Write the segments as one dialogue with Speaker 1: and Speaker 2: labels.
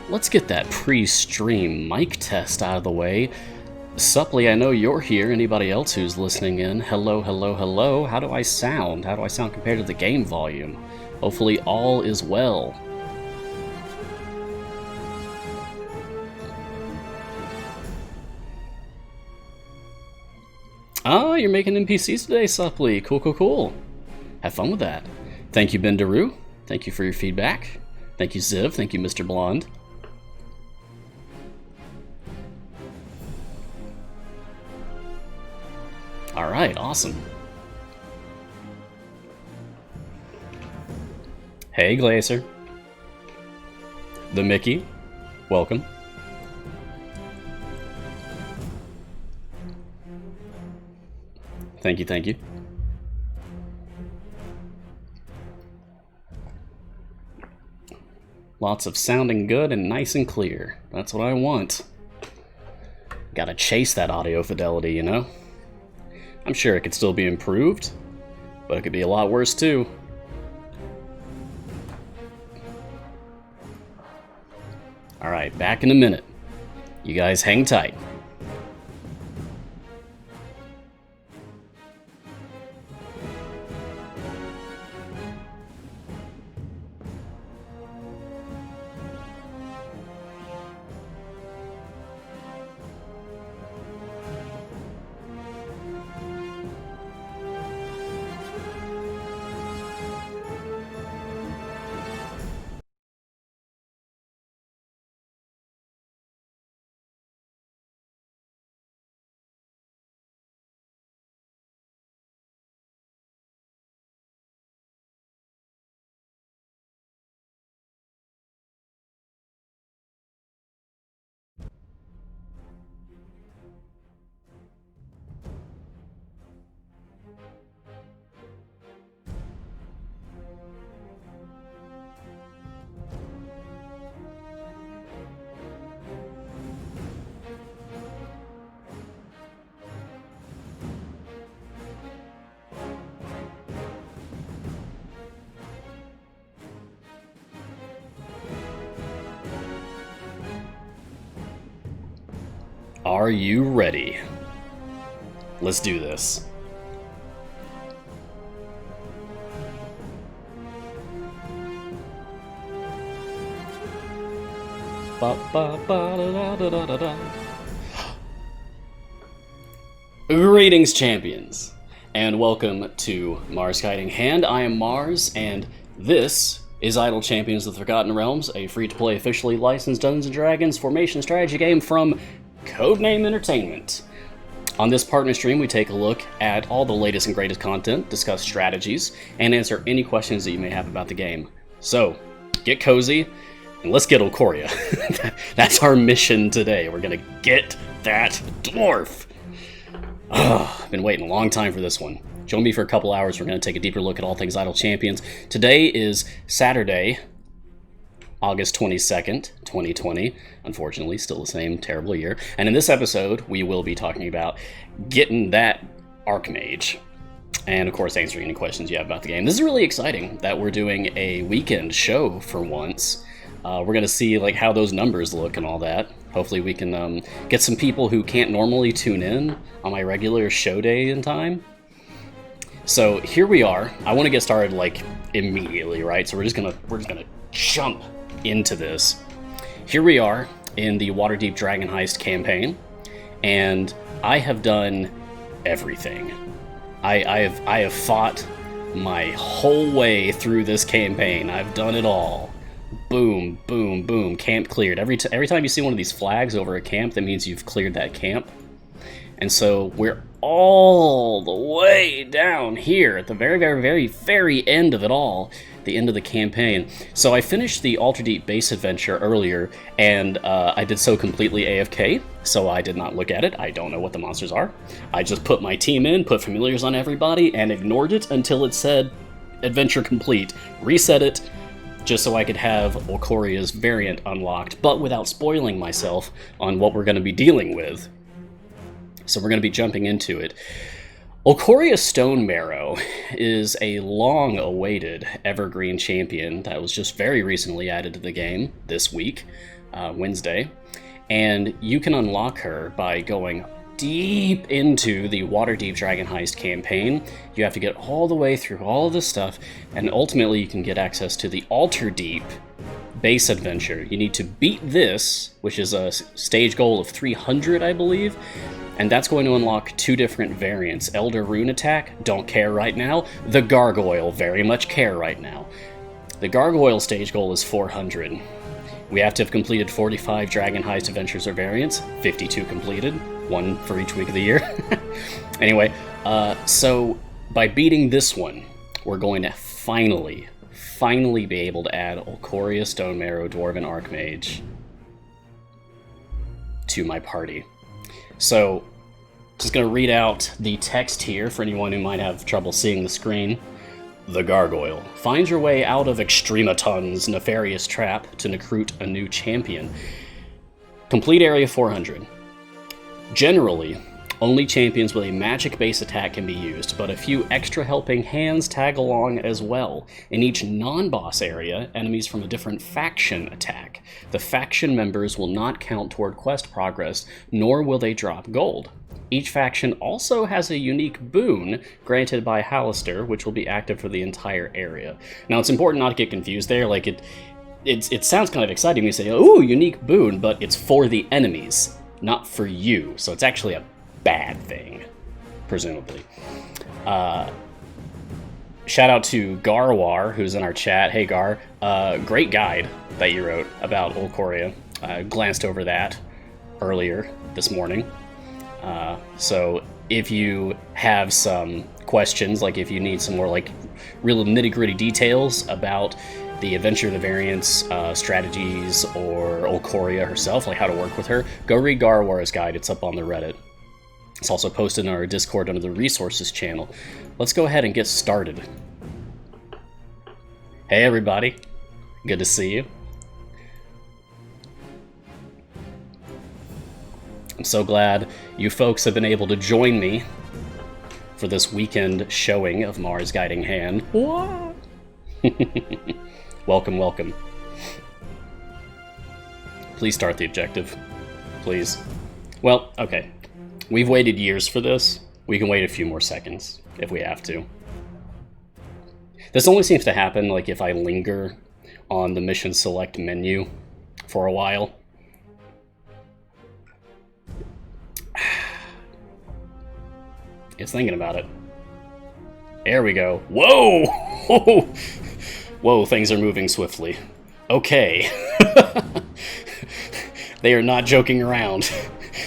Speaker 1: let's get that pre-stream mic test out of the way. Supply, I know you're here. Anybody else who's listening in, hello, hello, hello. How do I sound? How do I sound compared to the game volume? Hopefully all is well. Ah, you're making NPCs today, Supply. Cool, cool, cool. Have fun with that. Thank you, Ben Daru. Thank you for your feedback. Thank you, Ziv. Thank you, Mr. Blonde. Alright, awesome. Hey, Glacier. The Mickey. Welcome. Thank you, thank you. Lots of sounding good and nice and clear. That's what I want. Gotta chase that audio fidelity, you know? I'm sure it could still be improved, but it could be a lot worse too. Alright, back in a minute. You guys hang tight. Are you ready? Let's do this. Greetings, champions, and welcome to Mars Guiding Hand. I am Mars, and this is Untitled Champions of the Forgotten Realms, a free-to-play, officially licensed Dungeons & Dragons formation strategy game from Codename Entertainment. On this partner stream, we take a look at all the latest and greatest content, discuss strategies, and answer any questions that you may have about the game. So, get cozy, and let's get Okoria. That's our mission today. We're gonna get that dwarf. I've been waiting a long time for this one. Join me for a couple hours. We're gonna take a deeper look at all things Untitled Champions. Today is Saturday, August 22nd, 2020. Unfortunately, still the same terrible year. And in this episode, we will be talking about getting that Archmage. And of course, answering any questions you have about the game. This is really exciting that we're doing a weekend show for once. We're gonna see like how those numbers look and all that. Hopefully we can get some people who can't normally tune in on my regular show day and time. So here we are. I want to get started like immediately, right? So we're just gonna jump into this. Here we are in the Waterdeep Dragon Heist campaign, and I have done everything. I have fought my whole way through this campaign. I've done it all. Boom, boom, boom. Camp cleared. Every time you see one of these flags over a camp, that means you've cleared that camp. And so we're all the way down here at the very, very, very, very end of it all, the end of the campaign. So I finished the Alter Deep base adventure earlier, and I did so completely AFK, so I did not look at it. I don't know what the monsters are. I just put my team in, put familiars on everybody, and ignored it until it said adventure complete. Reset it, just so I could have Okoria's variant unlocked, but without spoiling myself on what we're going to be dealing with. So we're going to be jumping into it. Okoria Stone Marrow is a long-awaited evergreen champion that was just very recently added to the game this week. Wednesday, and you can unlock her by going deep into the Waterdeep Dragon Heist campaign. You have to get all the way through all of this stuff, and ultimately you can get access to the Alterdeep base adventure. You need to beat this, which is a stage goal of 300, I believe, and that's going to unlock 2 different variants. Elder Rune attack, don't care right now. The Gargoyle, very much care right now. The Gargoyle stage goal is 400. We have to have completed 45 Dragon Heist adventures or variants, 52 completed, 1 for each week of the year. Anyway, so by beating this one, we're going to finally be able to add Okoria, Stone Marrow, Dwarven Archmage to my party. So, just going to read out the text here for anyone who might have trouble seeing the screen. The Gargoyle. Find your way out of Extrematon's nefarious trap to recruit a new champion. Complete area 400. Generally, only champions with a magic base attack can be used, but a few extra helping hands tag along as well. In each non-boss area, enemies from a different faction attack. The faction members will not count toward quest progress, nor will they drop gold. Each faction also has a unique boon granted by Hallister, which will be active for the entire area. Now, it's important not to get confused there. Like, it sounds kind of exciting when you say, ooh, unique boon, but it's for the enemies, not for you. So it's actually a bad thing, presumably. Shout out to Garwar, who's in our chat. Hey, Gar. Great guide that you wrote about Okoria. I glanced over that earlier this morning. So if you have some questions, like if you need some more like real nitty-gritty details about the adventure, the variants, strategies, or Okoria herself, like how to work with her, go read Garwar's guide. It's up on the Reddit. It's also posted in our Discord under the resources channel. Let's go ahead and get started. Hey everybody, good to see you. I'm so glad you folks have been able to join me for this weekend showing of Mars Guiding Hand. What? Welcome, welcome. Please start the objective. Please. Well, okay. We've waited years for this. We can wait a few more seconds if we have to. This only seems to happen like if I linger on the mission select menu for a while. It's thinking about it. There we go. Whoa! Whoa, things are moving swiftly. Okay. They are not joking around.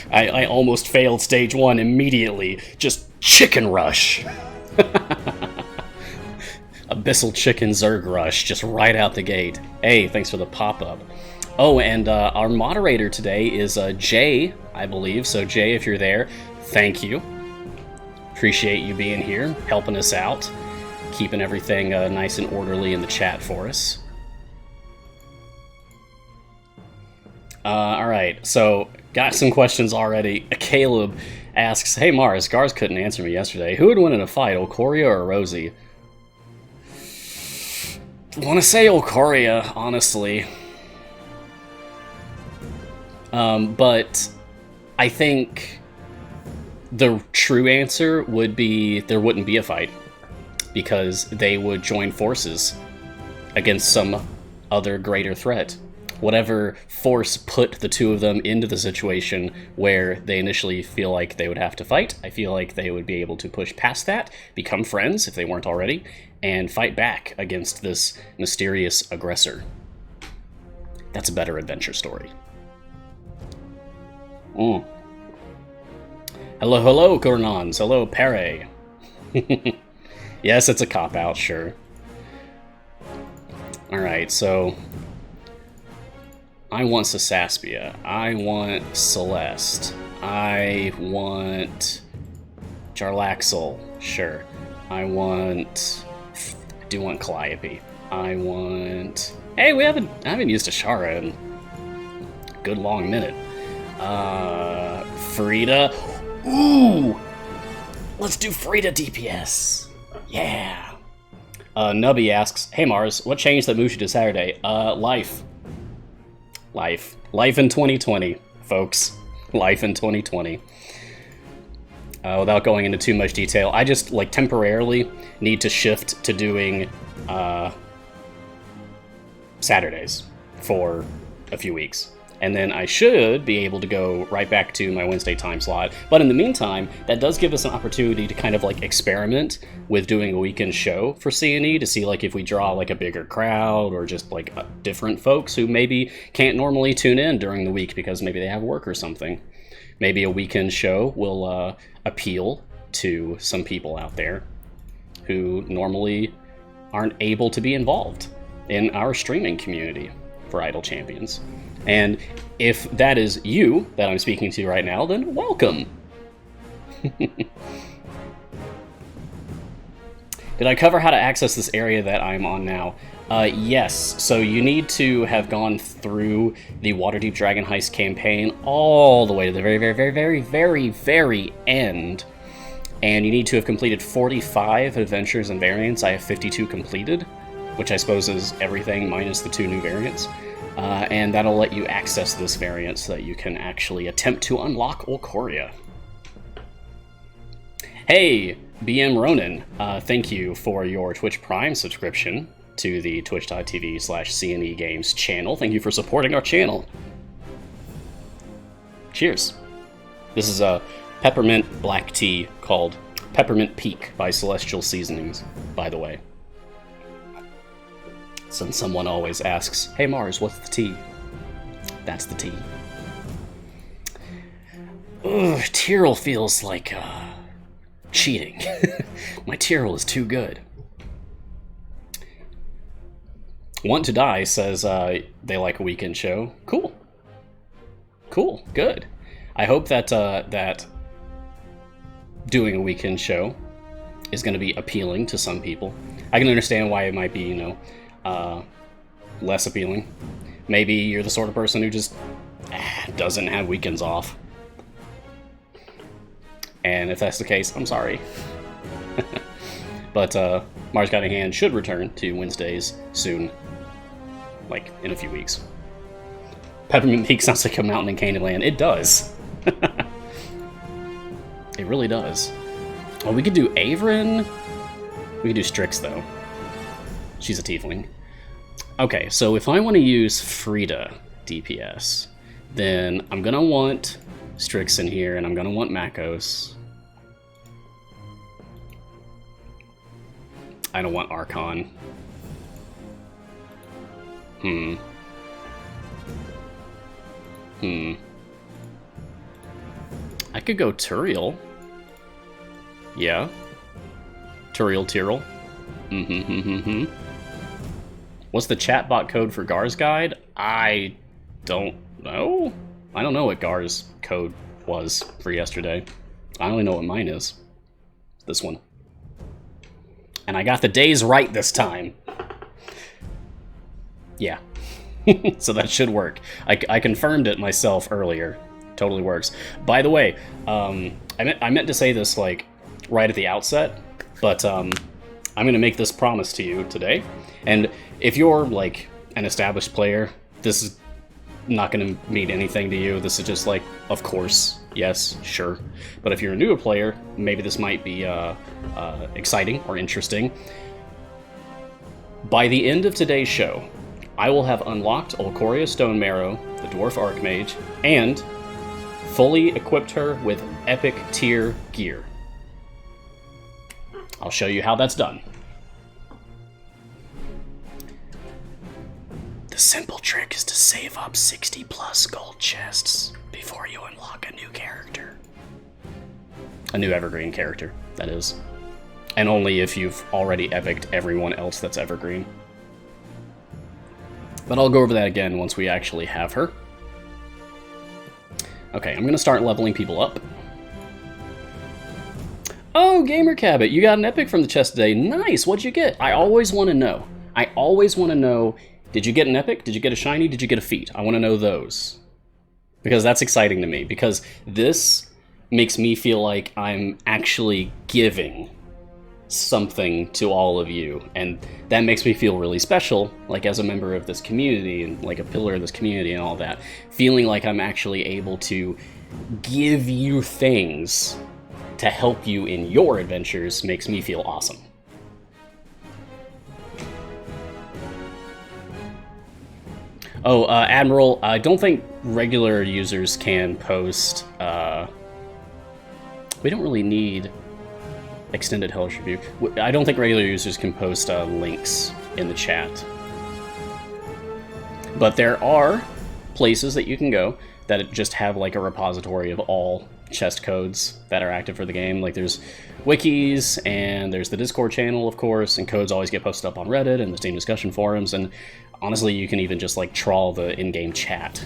Speaker 1: I almost failed stage 1 immediately. Just chicken rush. Abyssal chicken Zerg rush, just right out the gate. Hey, thanks for the pop-up. Oh, and our moderator today is Jay, I believe. So Jay, if you're there, thank you. Appreciate you being here, helping us out, keeping everything nice and orderly in the chat for us. Alright, so got some questions already. Caleb asks, hey Mars, Gars couldn't answer me yesterday. Who would win in a fight, Okoria or Rosie? I want to say Okoria, honestly. But I think the true answer would be there wouldn't be a fight, because they would join forces against some other greater threat. Whatever force put the two of them into the situation where they initially feel like they would have to fight, I feel like they would be able to push past that, become friends if they weren't already, and fight back against this mysterious aggressor. That's a better adventure story. Hello, hello, Cornons. Hello, Pere. Yes, it's a cop-out, sure. Alright, so I want Sasaspia. I want Celeste. I want Jarlaxle. Sure. I do want Calliope. I want... Hey, I haven't used Ashara in a good long minute. Frida. Ooh! Let's do Frida DPS. Yeah. Nubby asks, hey Mars, what changed that moved you to Saturday? Life. Life in 2020, folks. Life in 2020. Without going into too much detail, I just like temporarily need to shift to doing Saturdays for a few weeks. And then I should be able to go right back to my Wednesday time slot. But in the meantime, that does give us an opportunity to kind of like experiment with doing a weekend show for C&E to see like if we draw like a bigger crowd or just like different folks who maybe can't normally tune in during the week because maybe they have work or something. Maybe a weekend show will appeal to some people out there who normally aren't able to be involved in our streaming community for Idle Champions. And if that is you that I'm speaking to right now, then welcome. Did I cover how to access this area that I'm on now? Yes, so you need to have gone through the Waterdeep Dragon Heist campaign all the way to the very end. And you need to have completed 45 adventures and variants. I have 52 completed, which I suppose is everything minus the 2 new variants. And that'll let you access this variant so that you can actually attempt to unlock Okoria. Hey, BM Ronan, thank you for your Twitch Prime subscription to the twitch.tv/CNE Games channel. Thank you for supporting our channel. Cheers. This is a peppermint black tea called Peppermint Peak by Celestial Seasonings, by the way. Since someone always asks, hey Mars, what's the tea? That's the tea. Ugh, Tyrrell feels like cheating. My Tyrrell is too good. Want to Die says they like a weekend show. Cool. Cool, good. I hope that that doing a weekend show is going to be appealing to some people. I can understand why it might be, less appealing. Maybe you're the sort of person who just doesn't have weekends off. And if that's the case, I'm sorry. But Mars Guiding Hand should return to Wednesdays soon. Like, in a few weeks. Peppermint Peak sounds like a mountain in Candyland. It does. It really does. Oh, we could do Averin. We could do Strix, though. She's a tiefling. Okay, so if I want to use Frida DPS, then I'm going to want Strix in here, and I'm going to want Makos. I don't want Archon. I could go Turiel. Yeah. Tyrrell. What's the chatbot code for Gar's guide? I don't know. I don't know what Gar's code was for yesterday. I only know what mine is. This one. And I got the days right this time. Yeah. So that should work. I confirmed it myself earlier. Totally works. By the way, I meant to say this like right at the outset, but I'm going to make this promise to you today. And if you're like an established player, this is not going to mean anything to you. This is just like, of course, yes, sure. But if you're a newer player, maybe this might be exciting or interesting. By the end of today's show, I will have unlocked Okoria Stone Marrow, the Dwarf Archmage, and fully equipped her with epic tier gear. I'll show you how that's done. The simple trick is to save up 60 plus gold chests before you unlock a new character. A new evergreen character, that is. And only if you've already epicked everyone else that's evergreen. But I'll go over that again once we actually have her. Okay, I'm going to start leveling people up. Oh, Gamer Cabot, you got an epic from the chest today. Nice, what'd you get? I always want to know. Did you get an epic? Did you get a shiny? Did you get a feat? I want to know those. Because that's exciting to me. Because this makes me feel like I'm actually giving something to all of you, and that makes me feel really special, like as a member of this community and like a pillar of this community and all that. Feeling like I'm actually able to give you things to help you in your adventures makes me feel awesome. Oh, Admiral, I don't think regular users can post, we don't really need extended hellish rebuke. I don't think regular users can post links in the chat. But there are places that you can go that just have like a repository of all chest codes that are active for the game. Like there's wikis, and there's the Discord channel, of course, and codes always get posted up on Reddit and the Steam discussion forums, and honestly, you can even just like trawl the in-game chat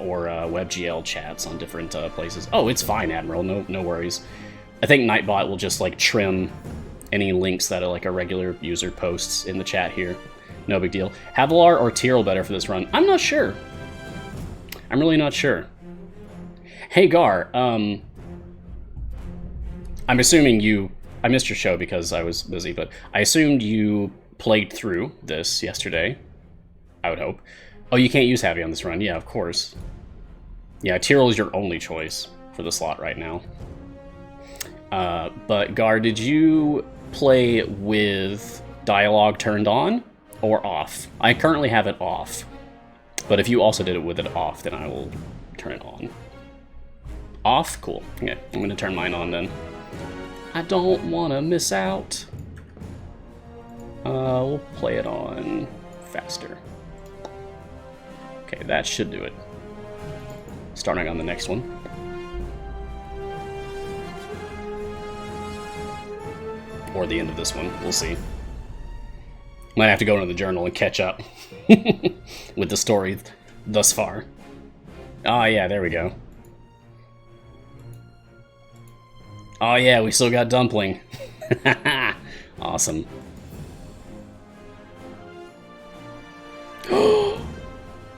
Speaker 1: or WebGL chats on different places. Oh, it's fine, Admiral. No worries. I think Nightbot will just like trim any links that like a regular user posts in the chat here. No big deal. Havilar or Tyrell better for this run? I'm not sure. I'm really not sure. Hey Gar, I'm assuming I missed your show because I was busy, but I assumed you played through this yesterday. I would hope. Oh, you can't use Heavy on this run. Yeah, of course. Yeah, Tyrell is your only choice for the slot right now. But Gar, did you play with dialogue turned on or off? I currently have it off. But if you also did it with it off, then I will turn it on. Off? Cool. Okay, I'm going to turn mine on then. I don't want to miss out. We'll play it on faster. Okay, that should do it. Starting on the next one. Or the end of this one, we'll see. Might have to go into the journal and catch up with the story thus far. Oh yeah, there we go. Oh yeah, we still got Dumpling. Awesome.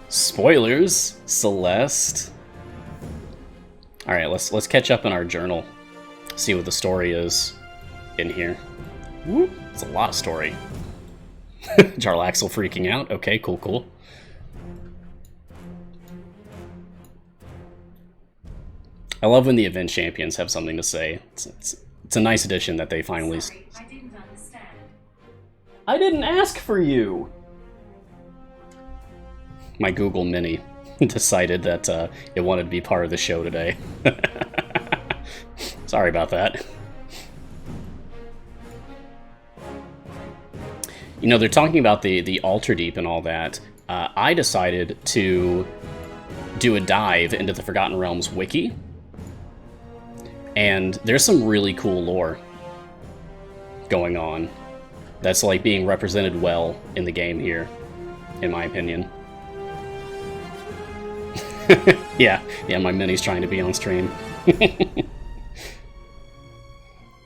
Speaker 1: Spoilers, Celeste. All right, let's catch up in our journal. See what the story is in here. Whoop, it's a lot of story. Jarlaxle freaking out. Okay, cool. I love when the event champions have something to say. It's a nice addition that they finally...
Speaker 2: Sorry, I didn't understand.
Speaker 1: I didn't ask for you! My Google Mini decided that it wanted to be part of the show today. Sorry about that. You know, they're talking about the Altar Deep and all that. I decided to do a dive into the Forgotten Realms wiki. And there's some really cool lore going on that's like being represented well in the game here, in my opinion. yeah, my Mini's trying to be on stream.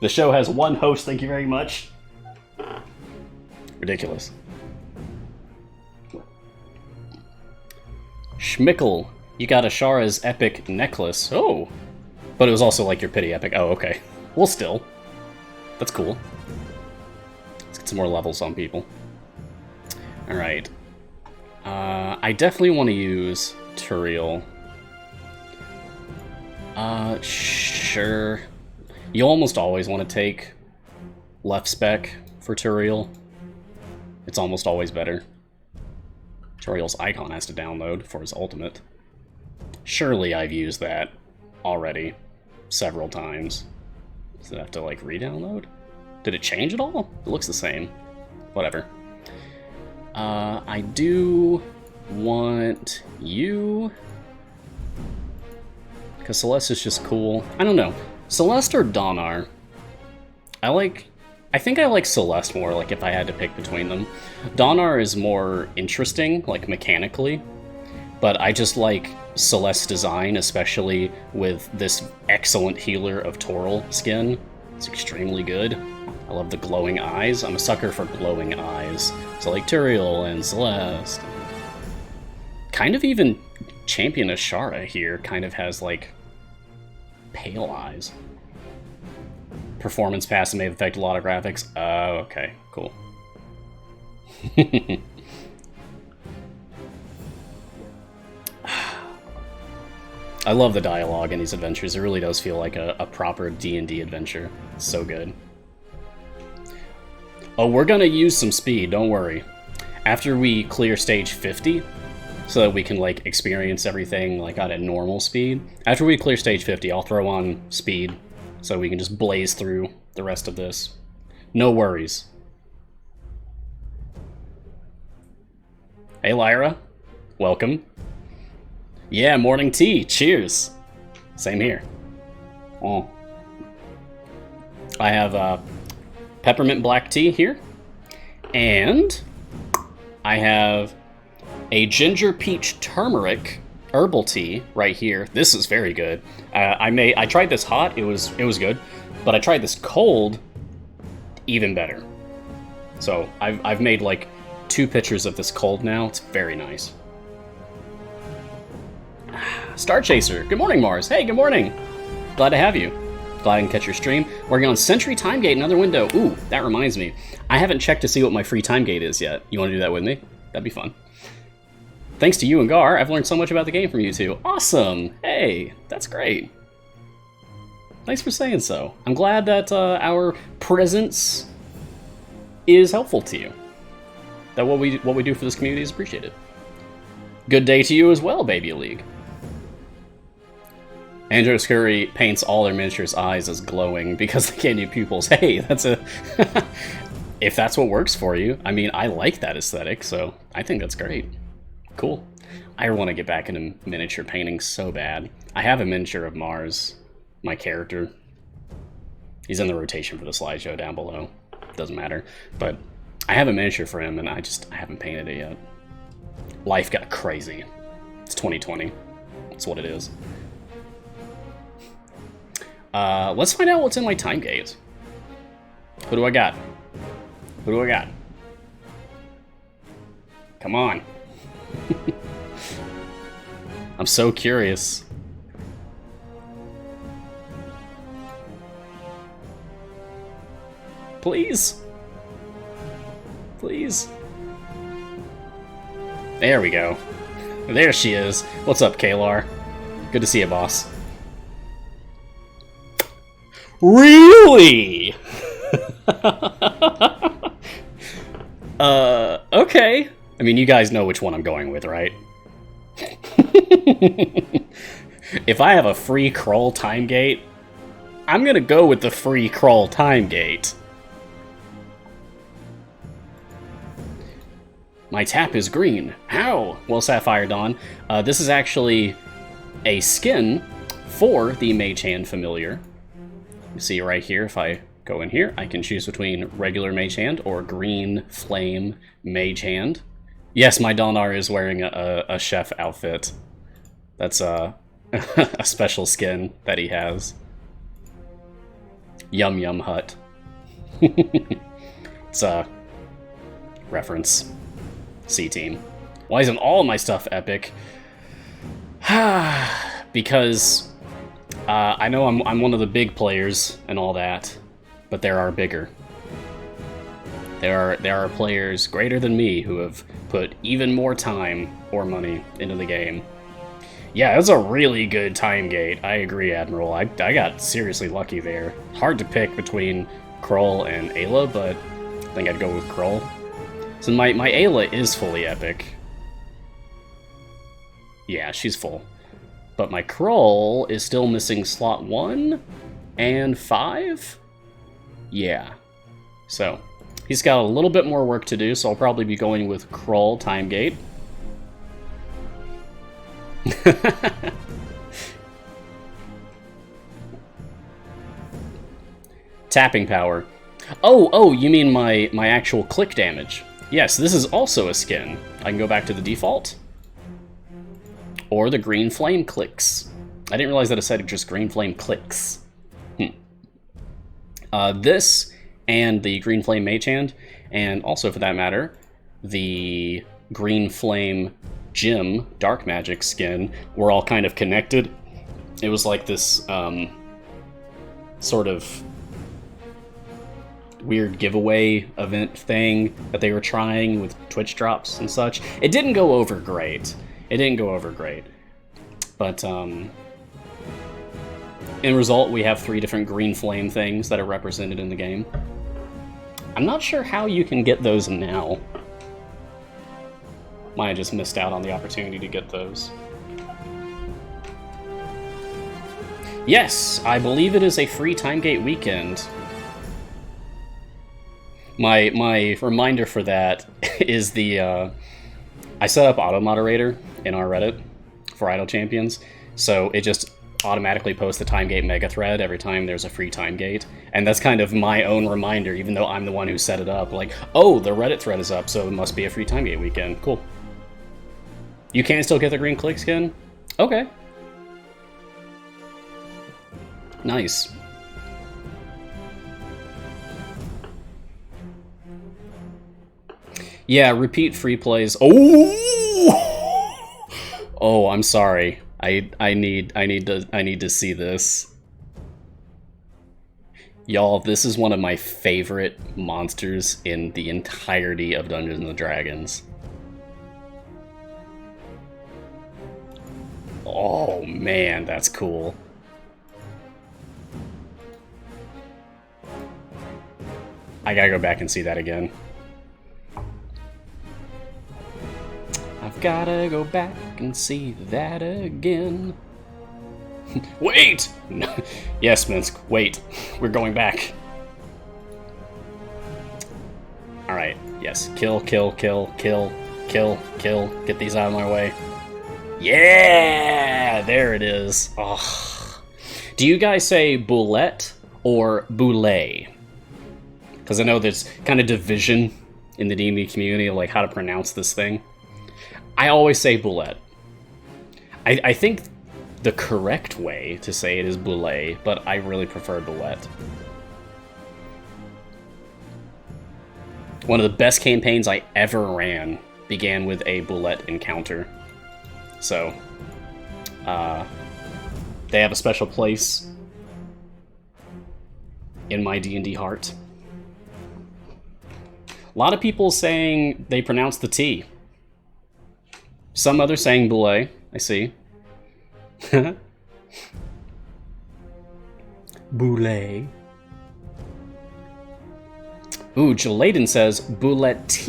Speaker 1: The show has one host, thank you very much. Ridiculous. Schmickel, you got Ashara's epic necklace. Oh, but it was also like your pity epic. Oh, okay. Well, still. That's cool. Let's get some more levels on people. Alright. I definitely want to use Turiel. Sure. You almost always want to take left spec for Turiel. It's almost always better. Turiel's icon has to download for his ultimate. Surely I've used that already several times. Does it have to, like, re-download? Did it change at all? It looks the same. Whatever. I do want you... because Celeste is just cool. I don't know. Celeste or Donar? I think I like Celeste more, like, if I had to pick between them. Donar is more interesting, like, mechanically. But I just like Celeste's design, especially with this excellent healer of Toril skin. It's extremely good. I love the glowing eyes. I'm a sucker for glowing eyes. So like Turiel and Celeste. Kind of even Champion Ashara here kind of has like pale eyes. performance pass may have affected a lot of graphics. Okay, cool. I love the dialogue in these adventures. It really does feel like a proper D&D adventure. It's so good. Oh, we're gonna use some speed, don't worry. After we clear stage 50, so that we can, like, experience everything, like, at normal speed. After we clear stage 50, I'll throw on speed, so we can just blaze through the rest of this. No worries. Hey, Lyra. Welcome. Yeah, morning tea. Cheers. Same here. Oh. I have peppermint black tea here. And I have a ginger peach turmeric herbal tea right here. This is very good. I tried this hot. It was good. But I tried this cold. Even better. So I've made like 2 pitchers of this cold now. It's very nice. Star Chaser, good morning, Mars. Hey, good morning. Glad to have you. Glad I can catch your stream. Working on Sentry Time Gate, another window. Ooh, that reminds me. I haven't checked to see what my free time gate is yet. You want to do that with me? That'd be fun. Thanks to you and Gar, I've learned so much about the game from you two. Awesome. Hey, that's great. Thanks for saying so. I'm glad that our presence is helpful to you. That what we do for this community is appreciated. Good day to you as well, Baby League. Andrew Scurry paints all their miniatures' eyes as glowing because they can't do pupils. Hey, that's a... If that's what works for you. I mean, I like that aesthetic, so I think that's great. Cool. I want to get back into miniature painting so bad. I have a miniature of Mars, my character. He's in the rotation for the slideshow down below. Doesn't matter. But I have a miniature for him, and I haven't painted it yet. Life got crazy. It's 2020. That's what it is. Let's find out what's in my time gate. Who do I got? Who do I got? Come on. I'm so curious. Please. Please. There we go. There she is. What's up, Kalar? Good to see you, boss. Really? Okay. I mean, you guys know which one I'm going with, right? If I have a free crawl time gate, I'm gonna go with the free crawl time gate. My tap is green. How? Well, Sapphire Dawn, this is actually a skin for the Mage Hand familiar. You see right here, if I go in here, I can choose between regular Mage Hand or Green Flame Mage Hand. Yes, my Donar is wearing a chef outfit. That's a special skin that he has. Yum Yum Hut. It's a reference. C-Team. Why isn't all of my stuff epic? Because I know I'm one of the big players and all that, but there are bigger. There are players greater than me who have put even more time or money into the game. Yeah, that's a really good time gate. I agree, Admiral. I got seriously lucky there. Hard to pick between Krull and Ayla, but I think I'd go with Krull. So my Ayla is fully epic. Yeah, she's full. But my Krull is still missing slot 1 and 5? Yeah. So, he's got a little bit more work to do, so I'll probably be going with Krull time gate. Tapping power. Oh, you mean my actual click damage. Yes, this is also a skin. I can go back to the default. Or the green flame clicks. I didn't realize that it said just green flame clicks. This and the green flame mage hand, and also for that matter, the green flame gym dark magic skin were all kind of connected. It was like this sort of weird giveaway event thing that they were trying with Twitch drops and such. It didn't go over great. But in result, we have 3 different green flame things that are represented in the game. I'm not sure how you can get those now. Might have just missed out on the opportunity to get those. Yes, I believe it is a free Timegate weekend. My reminder for that is the I set up auto moderator in our Reddit for Idle Champions, so it just automatically posts the Timegate mega thread every time there's a free Timegate, and that's kind of my own reminder, even though I'm the one who set it up. Like, oh, the Reddit thread is up, so it must be a free Timegate weekend. Cool. You can still get the green click skin? Okay. Nice. Yeah, repeat free plays. Oh, oh, I'm sorry. I need to see this. Y'all, this is one of my favorite monsters in the entirety of Dungeons and Dragons. Oh man, that's cool. I gotta go back and see that again. I've gotta go back and see that again. Wait! Yes, Minsk, wait. We're going back. Alright, yes. Kill, kill, kill, kill, kill, kill. Get these out of my way. Yeah! There it is. Oh. Do you guys say boulette or boulet? Because I know there's kind of division in the D&D community of like how to pronounce this thing. I always say boulette. I think the correct way to say it is boulet, but I really prefer boulette. One of the best campaigns I ever ran began with a boulette encounter. So, they have a special place in my D&D heart. A lot of people saying they pronounce the T. Some others saying boulet, I see. Boulet. Ooh, Jaladen says boulette.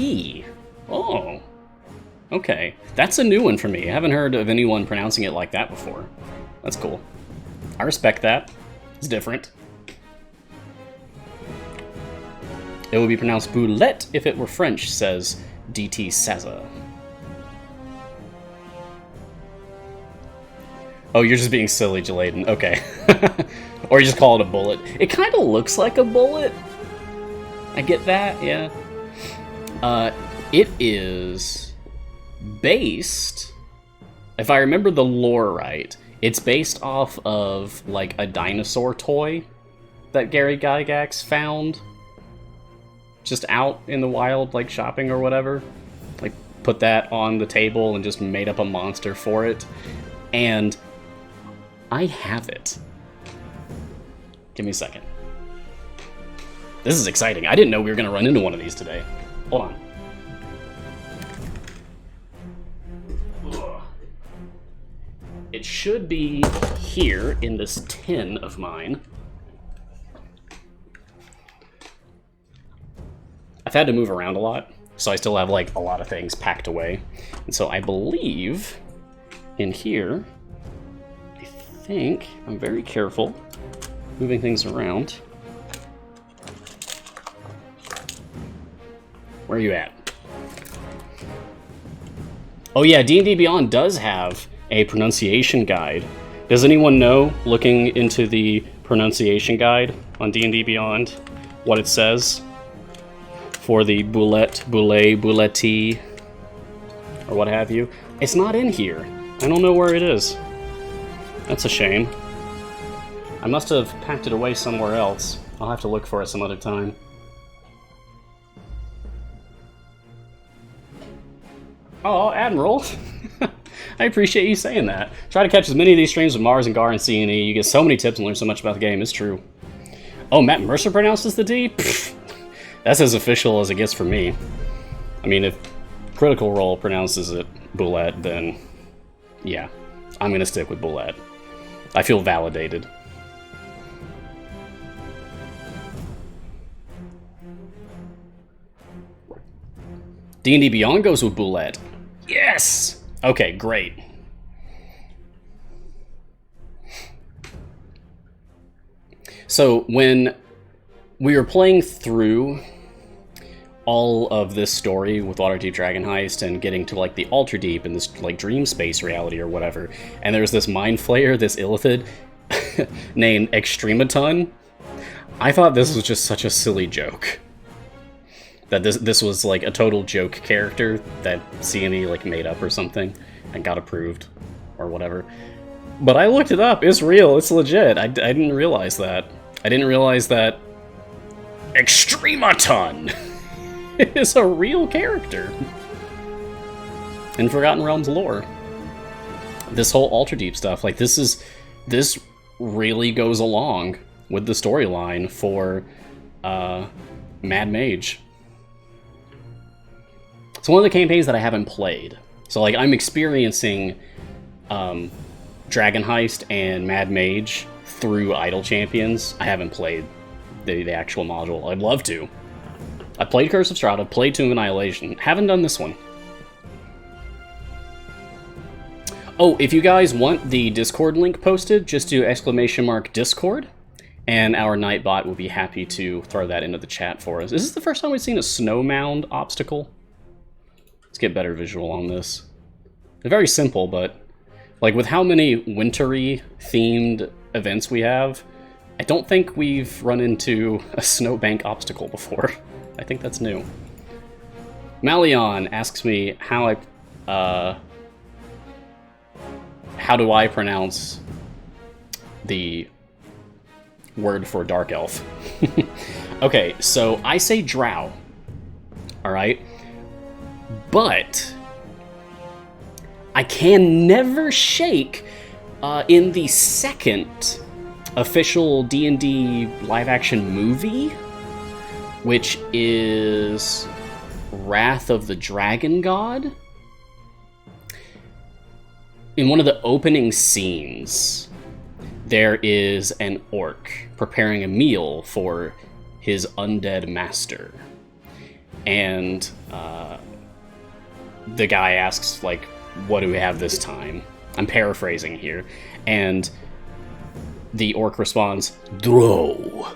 Speaker 1: Oh. Okay. That's a new one for me. I haven't heard of anyone pronouncing it like that before. That's cool. I respect that. It's different. It would be pronounced boulette if it were French, says DT Saza. Oh, you're just being silly, Jaladen. Okay. Or you just call it a bullet. It kind of looks like a bullet. I get that, yeah. It is based, if I remember the lore right, it's based off of, like, a dinosaur toy that Gary Gygax found just out in the wild, like, shopping or whatever. Like, put that on the table and just made up a monster for it. And I have it. Give me a second. This is exciting. I didn't know we were going to run into one of these today. Hold on. Ugh. It should be here in this tin of mine. I've had to move around a lot, so I still have like a lot of things packed away. And so I believe in here, I think, I'm very careful moving things around. Where are you at? Oh yeah, D&D Beyond does have a pronunciation guide. Does anyone know, looking into the pronunciation guide on D&D Beyond, what it says for the boulette, boulet, boulette, or what have you? It's not in here. I don't know where it is. That's a shame. I must have packed it away somewhere else. I'll have to look for it some other time. Oh, Admiral. I appreciate you saying that. Try to catch as many of these streams with Mars and Gar and C&E. You get so many tips and learn so much about the game. It's true. Oh, Matt Mercer pronounces the D? Pfft. That's as official as it gets for me. I mean, if Critical Role pronounces it Boulette, then yeah, I'm gonna stick with Boulette. I feel validated. D&D Beyond goes with Boulette. Yes! Okay, great. So when we were playing through all of this story with Waterdeep Dragon Heist and getting to like the Ultra Deep and this like dream space reality or whatever, and there's this Mind Flayer, this Illithid named Extrematon, I thought this was just such a silly joke. That this was like a total joke character that CNE like made up or something and got approved or whatever. But I looked it up. It's real. It's legit. I didn't realize that. I didn't realize that Extrematon is a real character in Forgotten Realms lore. This whole Ultra Deep stuff, like this really goes along with the storyline for Mad Mage. It's one of the campaigns that I haven't played. So like I'm experiencing Dragon Heist and Mad Mage through Idle Champions. I haven't played the actual module. I'd love to. I played Curse of Strahd, played Tomb of Annihilation. Haven't done this one. Oh, if you guys want the Discord link posted, just do !Discord, and our Nightbot will be happy to throw that into the chat for us. Is this the first time we've seen a snow mound obstacle? Let's get better visual on this. They're very simple, but like with how many wintry themed events we have, I don't think we've run into a snowbank obstacle before. I think that's new. Malion asks me how do I pronounce the word for dark elf? Okay, so I say drow. Alright? But I can never shake in the second official D&D live-action movie, which is Wrath of the Dragon God. In one of the opening scenes, there is an orc preparing a meal for his undead master. And the guy asks, like, what do we have this time? I'm paraphrasing here. And the orc responds, Drow.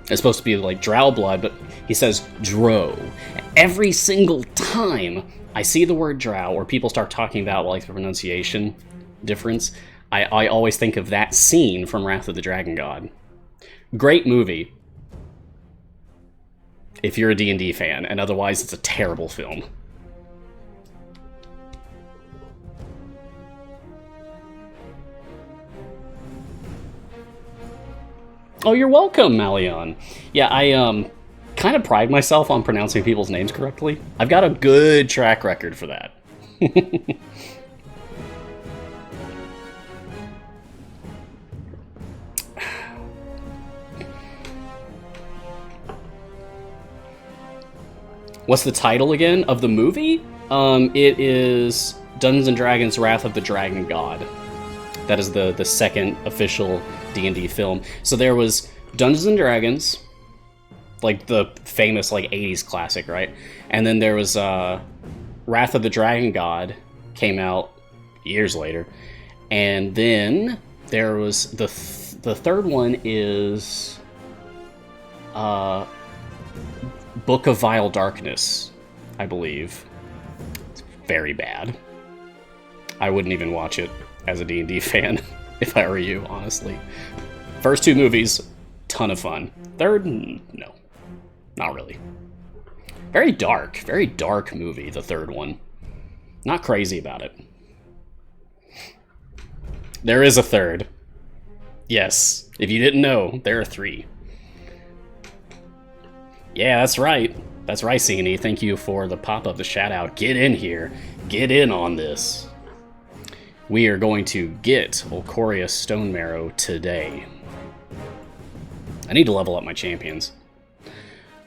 Speaker 1: It's supposed to be like drow blood, but he says Drow. Every single time I see the word drow, or people start talking about like the pronunciation difference, I always think of that scene from Wrath of the Dragon God. Great movie, if you're a D&D fan, and otherwise it's a terrible film. Oh, you're welcome, Malion. Yeah, I kind of pride myself on pronouncing people's names correctly. I've got a good track record for that. What's the title again of the movie? It is Dungeons & Dragons Wrath of the Dragon God. That is the second official D&D film. So there was Dungeons & Dragons, like the famous like 80s classic, right? And then there was Wrath of the Dragon God, came out years later. And then there was the third one is Book of Vile Darkness, I believe. It's very bad. I wouldn't even watch it as a D&D fan, if I were you, honestly. First two movies, ton of fun. Third, no. Not really. Very dark movie, the third one. Not crazy about it. There is a third. Yes, if you didn't know, there are 3. Yeah, that's right. That's right, CNE. Thank you for the pop-up, the shout-out. Get in here. Get in on this. We are going to get Okoria Stone Marrow today. I need to level up my champions.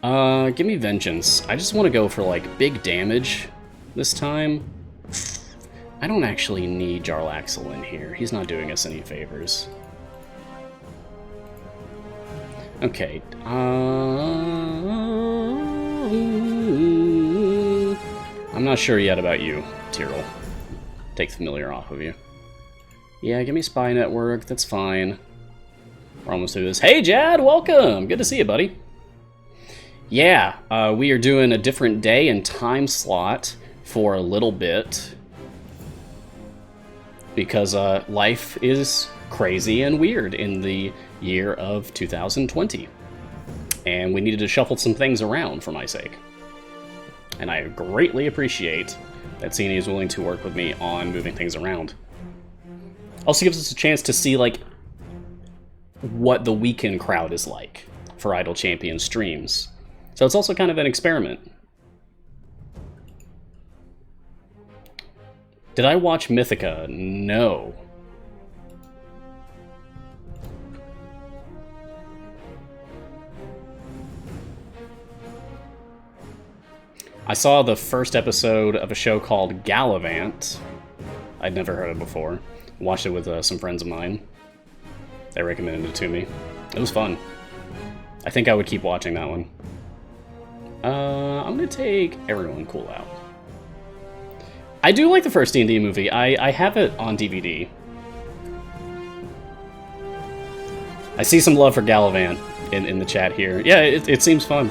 Speaker 1: Give me Vengeance. I just want to go for, like, big damage this time. I don't actually need Jarlaxle in here. He's not doing us any favors. Okay. I'm not sure yet about you, Tyrell. Take Familiar off of you. Yeah, give me Spy Network. That's fine. We're almost through this. Hey, Jad! Welcome! Good to see you, buddy. Yeah, we are doing a different day and time slot for a little bit. Because life is crazy and weird in the year of 2020. And we needed to shuffle some things around for my sake. And I greatly appreciate that Cini is willing to work with me on moving things around. Also gives us a chance to see, like, what the weekend crowd is like for Idle Champion streams. So it's also kind of an experiment. Did I watch Mythica? No. I saw the first episode of a show called Gallivant. I'd never heard of it before. Watched it with some friends of mine. They recommended it to me. It was fun. I think I would keep watching that one. I'm gonna take Everyone Cool Out. I do like the first D&D movie. I have it on DVD. I see some love for Gallivant in the chat here. Yeah, it seems fun.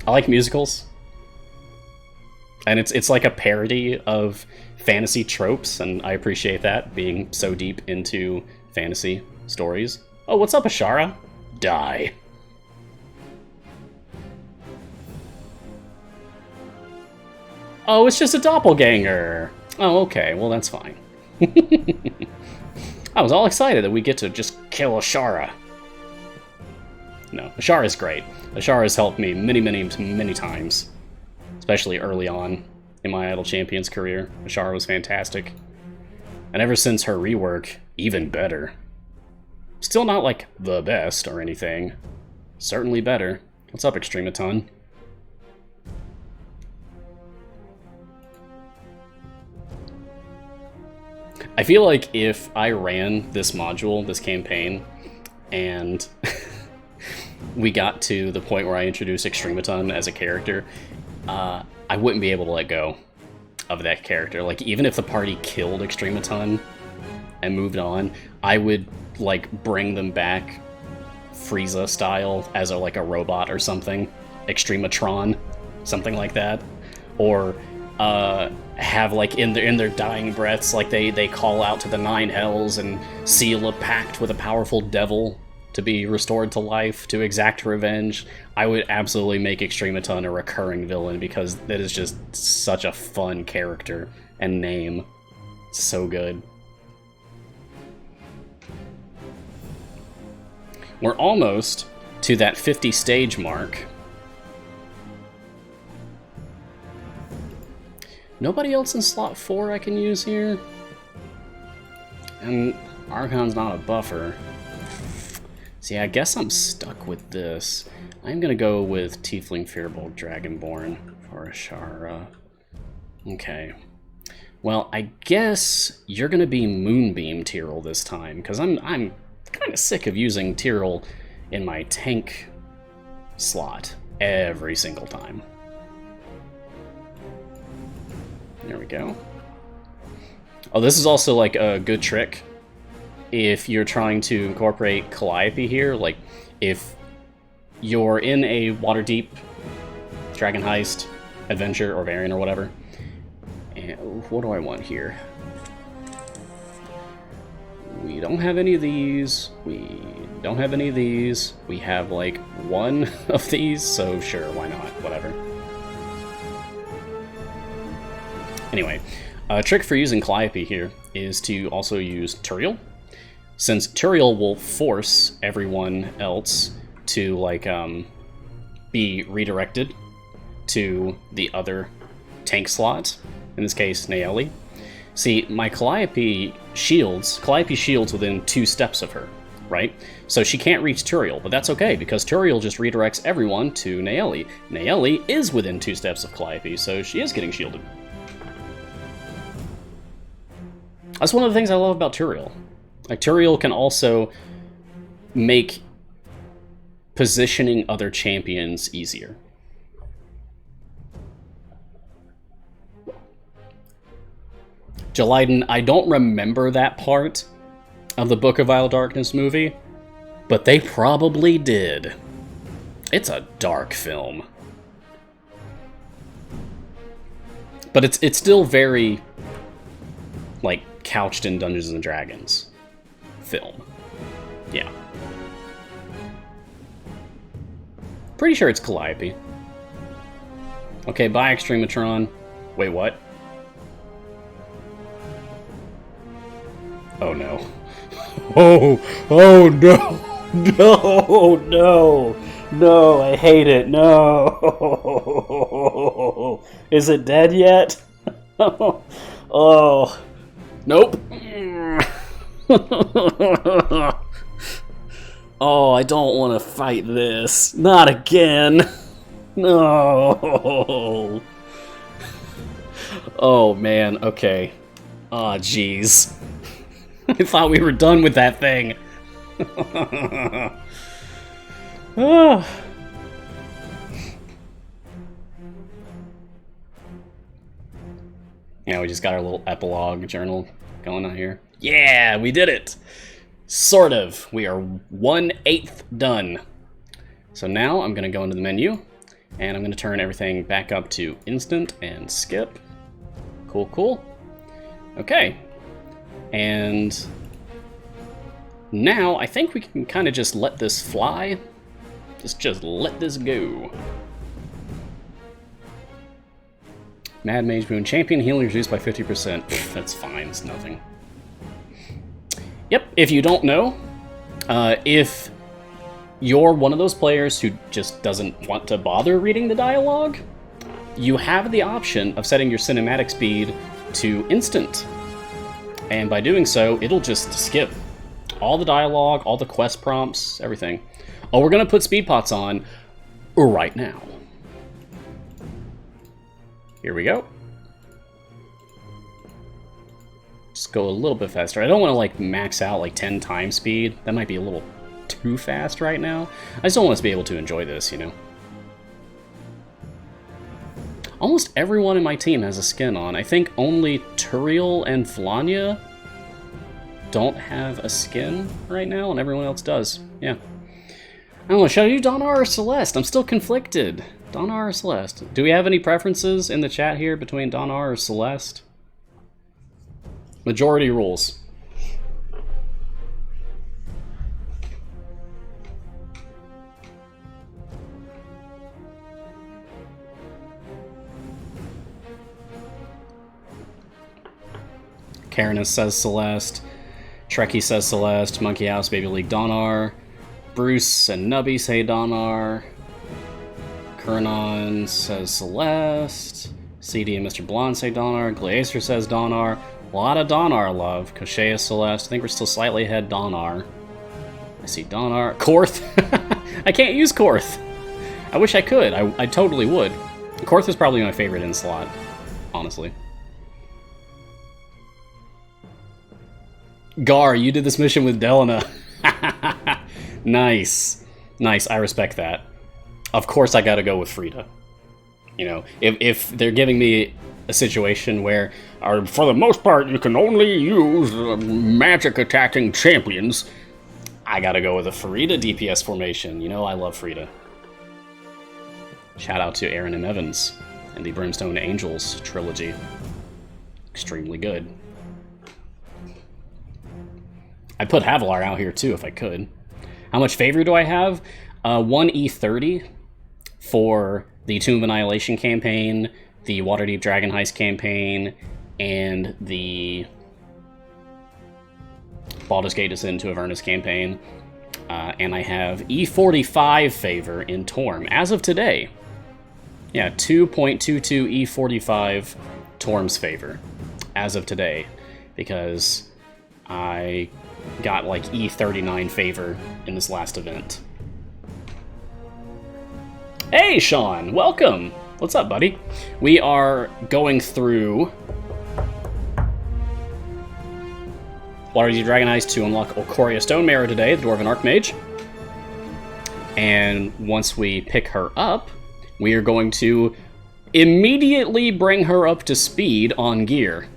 Speaker 1: I like musicals. And it's like a parody of fantasy tropes, and I appreciate that, being so deep into fantasy stories. Oh, what's up, Ashara? Die. Oh, it's just a doppelganger. Oh, okay. Well, that's fine. I was all excited that we get to just kill Ashara. No, Ashara's great. Ashara has helped me many, many, many times. Especially early on in my Idle Champions career. Ashara was fantastic. And ever since her rework, even better. Still not, like, the best or anything. Certainly better. What's up, Extrematon? I feel like if I ran this module, this campaign, and we got to the point where I introduced Extrematon as a character, I wouldn't be able to let go of that character. Like, even if the party killed Extrematon and moved on, I would, like, bring them back Frieza style as a robot or something. Extrematron, something like that. Or have, like, in their dying breaths, like, they call out to the Nine Hells and seal a pact with a powerful devil to be restored to life, to exact revenge. I would absolutely make Extrematon a recurring villain, because that is just such a fun character and name. It's so good. We're almost to that 50 stage mark. Nobody else in slot 4 I can use here? And Archon's not a buffer. See, I guess I'm stuck with this. I'm gonna go with Tiefling Fearbolt Dragonborn for Ashara. Okay. Well, I guess you're gonna be Moonbeam Tyrell this time, because I'm kind of sick of using Tyrell in my tank slot every single time. There we go. Oh, this is also, like, a good trick if you're trying to incorporate Calliope here. Like, if you're in a Waterdeep, Dragon Heist, Adventure, or Variant, or whatever. And what do I want here? We don't have any of these. We don't have any of these. We have, like, one of these, so sure, why not? Whatever. Anyway, a trick for using Calliope here is to also use Turiel, since Turiel will force everyone else to, like, be redirected to the other tank slot, in this case, Naeli. See, my Calliope shields within 2 steps of her. right? So she can't reach Turiel, but that's okay, because Turiel just redirects everyone to Naeli. Naeli is within 2 steps of Calliope, so she is getting shielded. That's one of the things I love about Turiel. Like, Turiel can also make positioning other champions easier. Jalaiden, I don't remember that part of the Book of Vile Darkness movie, but they probably did. It's a dark film. But it's still very, like, couched in Dungeons & Dragons film. Yeah. Pretty sure it's Calliope. Okay, bye, Extrematron. Wait, what? Oh, no. Oh no! No, no! No, I hate it, no! Is it dead yet? Oh. Nope. Oh, I don't want to fight this. Not again. No. Oh, man. Okay. Aw, jeez. I thought we were done with that thing. Oh. Yeah, we just got our little epilogue journal going on here. Yeah, we did it! Sort of. We are 1/8 done. So now I'm going to go into the menu, and I'm going to turn everything back up to instant and skip. Cool, cool. Okay. And now I think we can kind of just let this fly. Just let this go. Mad Mage Moon Champion healing reduced by 50%. Pfft, that's fine, it's nothing. Yep, if you don't know, if you're one of those players who just doesn't want to bother reading the dialogue, you have the option of setting your cinematic speed to instant. And by doing so, it'll just skip all the dialogue, all the quest prompts, everything. Oh, we're going to put speed pots on right now. Here we go. Just go a little bit faster. I don't want to like max out like 10 times speed. That might be a little too fast right now. I just don't want us to be able to enjoy this, you know. Almost everyone in my team has a skin on. I think only Turiel and Flanya don't have a skin right now, and everyone else does. Yeah. I don't know, should I do Donar or Celeste? I'm still conflicted. Donar or Celeste? Do we have any preferences in the chat here between Donar or Celeste? Majority rules. Karenus says Celeste. Trekkie says Celeste. Monkey House, Baby League, Donar. Bruce and Nubby say Donar. Kernon says Celeste. CD and Mr. Blonde say Donar. Glacier says Donar. A lot of Donar love. Koshea, Celeste. I think we're still slightly ahead Donar. I see Donar. Korth! I can't use Korth! I wish I could. I totally would. Korth is probably my favorite in slot, honestly. Gar, you did this mission with Delana. Nice. Nice, I respect that. Of course I gotta go with Frida. You know, if they're giving me a situation where, for the most part, you can only use magic attacking champions, I gotta go with a Frida DPS formation. You know, I love Frida. Shout out to Aaron and Evans and the Brimstone Angels trilogy. Extremely good. I'd put Havilar out here too if I could. How much favor do I have? 1 E30 for the Tomb of Annihilation campaign, the Waterdeep Dragon Heist campaign, and the Baldur's Gate Descent to Avernus campaign. And I have E45 favor in Torm as of today. Yeah, 2.22 E45 Torm's favor as of today, because I got like E39 favor in this last event. Hey, Sean, welcome. What's up, buddy? We are going through Waterdeep Dragon Eyes to unlock Okoria Stone Marrow today, the Dwarven Archmage. And once we pick her up, we are going to immediately bring her up to speed on gear.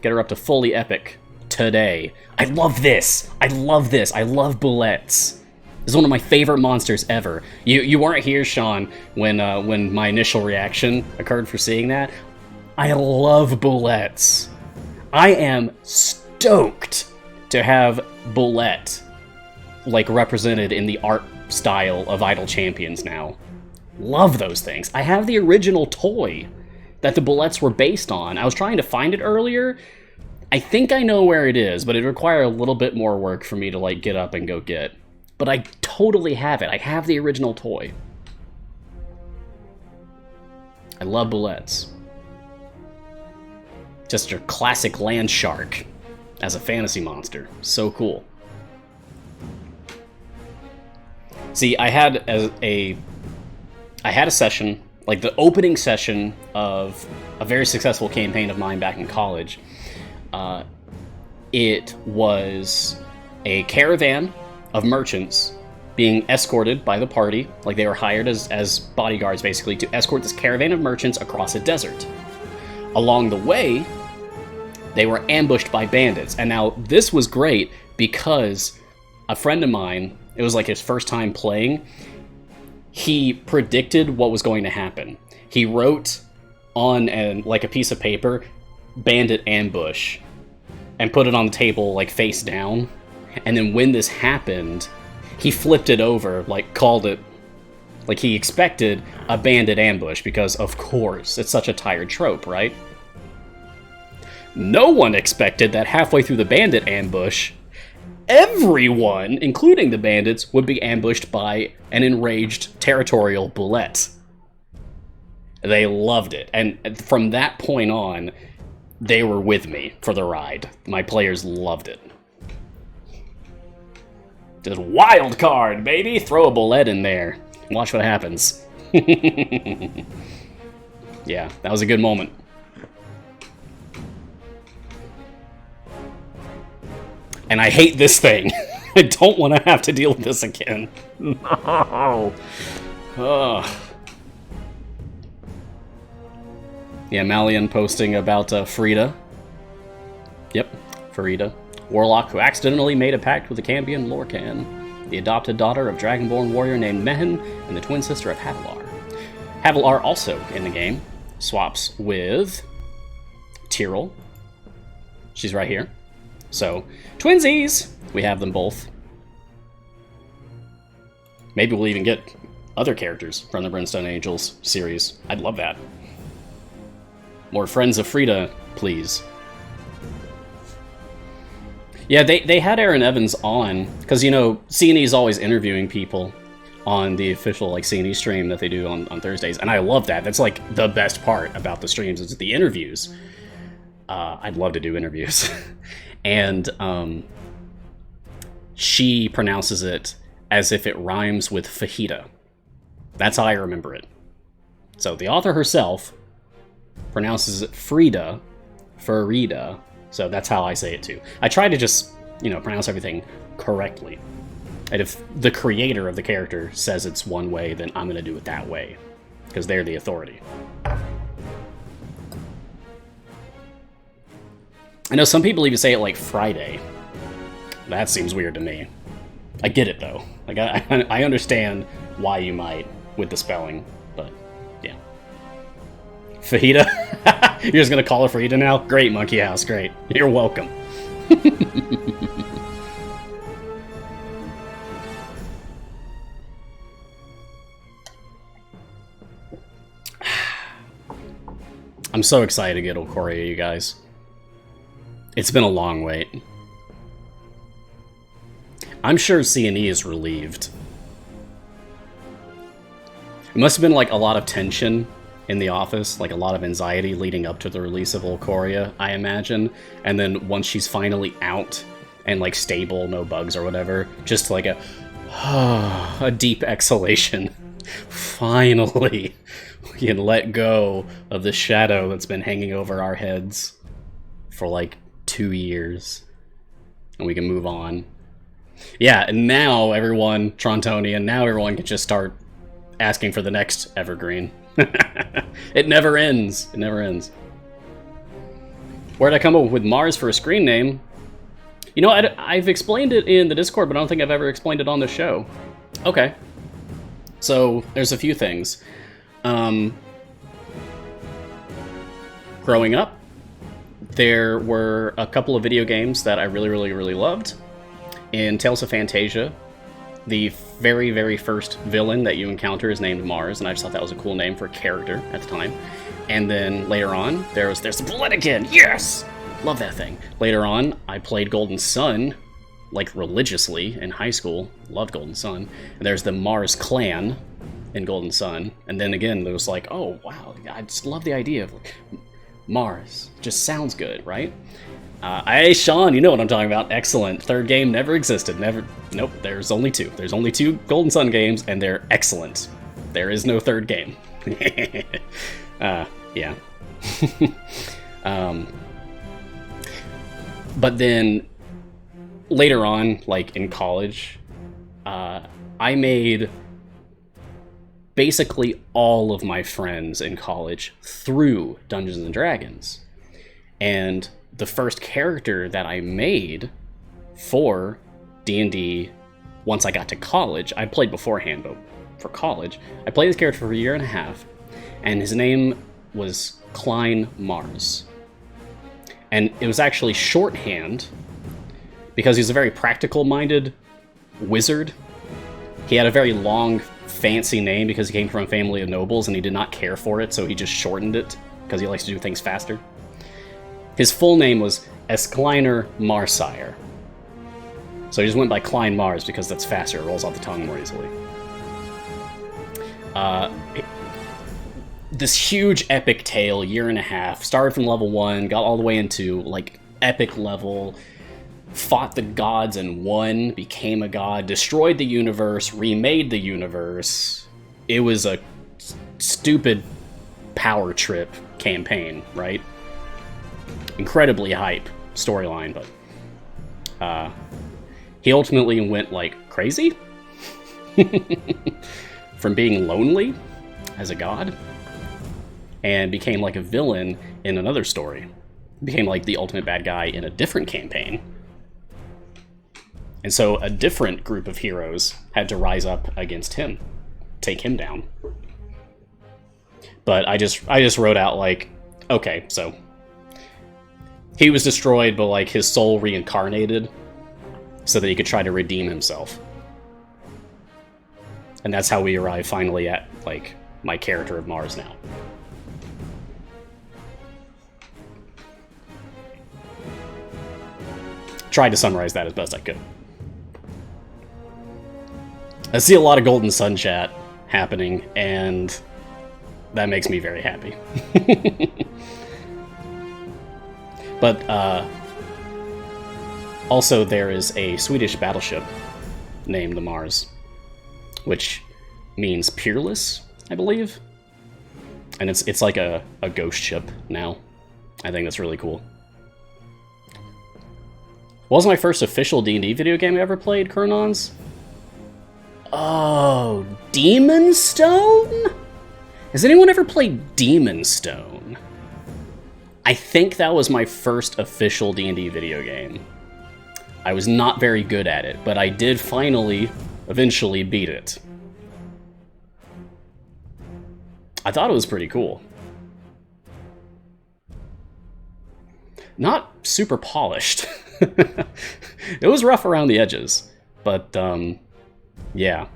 Speaker 1: Get her up to fully epic today. I love this. I love this. I love bullets. This is one of my favorite monsters ever. You weren't here, Sean, when my initial reaction occurred for seeing that. I love bullets. I am stoked to have bullet like represented in the art style of Idle Champions now. Love those things. I have the original toy that the bullets were based on. I was trying to find it earlier. I think I know where it is, but it'd require a little bit more work for me to like get up and go get. But I totally have it. I have the original toy. I love bullets. Just your classic land shark as a fantasy monster. So cool. See, I had a session, like the opening session of a very successful campaign of mine back in college. It was a caravan of merchants being escorted by the party, like they were hired as bodyguards basically, to escort this caravan of merchants across a desert. Along the way, they were ambushed by bandits. And now this was great because a friend of mine, it was like his first time playing, he predicted what was going to happen. He wrote on like a piece of paper, bandit ambush, and put it on the table like face down. And then when this happened, he flipped it over, like called it, like he expected a bandit ambush because of course, it's such a tired trope, right? No one expected that halfway through the bandit ambush, everyone, including the bandits, would be ambushed by an enraged territorial bullet. They loved it, and from that point on, they were with me for the ride. My players loved it. Just wild card, baby! Throw a bullet in there. Watch what happens. Yeah, that was a good moment. And I hate this thing. I don't want to have to deal with this again. No. Ugh. Yeah, Malian posting about Frida. Yep, Frida. Warlock who accidentally made a pact with the Cambion Lorcan, the adopted daughter of Dragonborn warrior named Mehen, and the twin sister of Havilar. Havilar also in the game swaps with Tyrell. She's right here. So, twinsies! We have them both. Maybe we'll even get other characters from the Brimstone Angels series. I'd love that. More Friends of Frida, please. Yeah, they had Aaron Evans on, because, you know, C&E is always interviewing people on the official, like, C&E stream that they do on Thursdays, and I love that. That's, like, the best part about the streams, is the interviews. I'd love to do interviews. And she pronounces it as if it rhymes with fajita. That's how I remember it. So the author herself pronounces it Frida, Farida. So that's how I say it too. I try to just, you know, pronounce everything correctly. And if the creator of the character says it's one way, then I'm going to do it that way, because they're the authority. I know some people even say it like Friday. That seems weird to me. I get it though. Like I understand why you might with the spelling, but yeah. Fajita? You're just gonna call her Fajita now? Great, Monkey House, great. You're welcome. I'm so excited to get Okoria, you guys. It's been a long wait. I'm sure C&E is relieved. It must have been like a lot of tension in the office, like a lot of anxiety leading up to the release of Okoria, I imagine. And then once she's finally out and like stable, no bugs or whatever. Just like a deep exhalation. Finally, we can let go of the shadow that's been hanging over our heads for like 2 years, and we can move on. Yeah, and now everyone, Trontonian, now everyone can just start asking for the next evergreen. It never ends. It never ends. Where'd I come up with Mars for a screen name? You know, I've explained it in the Discord, but I don't think I've ever explained it on the show. Okay. So, there's a few things. Growing up, there were a couple of video games that I really loved. In Tales of Phantasia, the very, very first villain that you encounter is named Mars, and I just thought that was a cool name for a character at the time. And then later on, there's the blood again! Yes! Love that thing. Later on, I played Golden Sun, like, religiously in high school. Loved Golden Sun. And there's the Mars clan in Golden Sun. And then again, there was like, oh, wow, I just love the idea of, like, Mars. Just sounds good, right? Hey, Sean, you know what I'm talking about. Excellent. Third game never existed. Never. Nope, there's only two. There's only 2 Golden Sun games, and they're excellent. There is no third game. Yeah. But then, later on, like in college, I made basically all of my friends in college through Dungeons & Dragons. And the first character that I made for D&D once I got to college, I played beforehand, but for college, I played this character for a year and a half, and his name was Klein Mars. And it was actually shorthand because he's a very practical-minded wizard. He had a very long, fancy name because he came from a family of nobles and he did not care for it, so he just shortened it because he likes to do things faster. His full name was Escliner Marsire. So he just went by Klein Mars because that's faster, it rolls off the tongue more easily. This huge epic tale, year and a half, started from level 1, got all the way into, like, epic level, fought the gods and won, became a god, destroyed the universe, remade the universe. It was a stupid power trip campaign, right? Incredibly hype storyline, but he ultimately went, like, crazy from being lonely as a god, and became like a villain in another story. Became like the ultimate bad guy in a different campaign. And so a different group of heroes had to rise up against him, take him down. But I just wrote out, like, okay, so he was destroyed, but like his soul reincarnated so that he could try to redeem himself. And that's how we arrive finally at, like, my character of Mars now. Tried to summarize that as best I could. I see a lot of Golden Sun chat happening, and that makes me very happy. But also there is a Swedish battleship named the Mars, which means peerless, I believe. And it's like a ghost ship now. I think that's really cool. What was my first official D&D video game I ever played, Chronons? Oh, Demon Stone? Has anyone ever played Demon Stone? I think that was my first official D&D video game. I was not very good at it, but I did finally, eventually beat it. I thought it was pretty cool. Not super polished. It was rough around the edges, but yeah.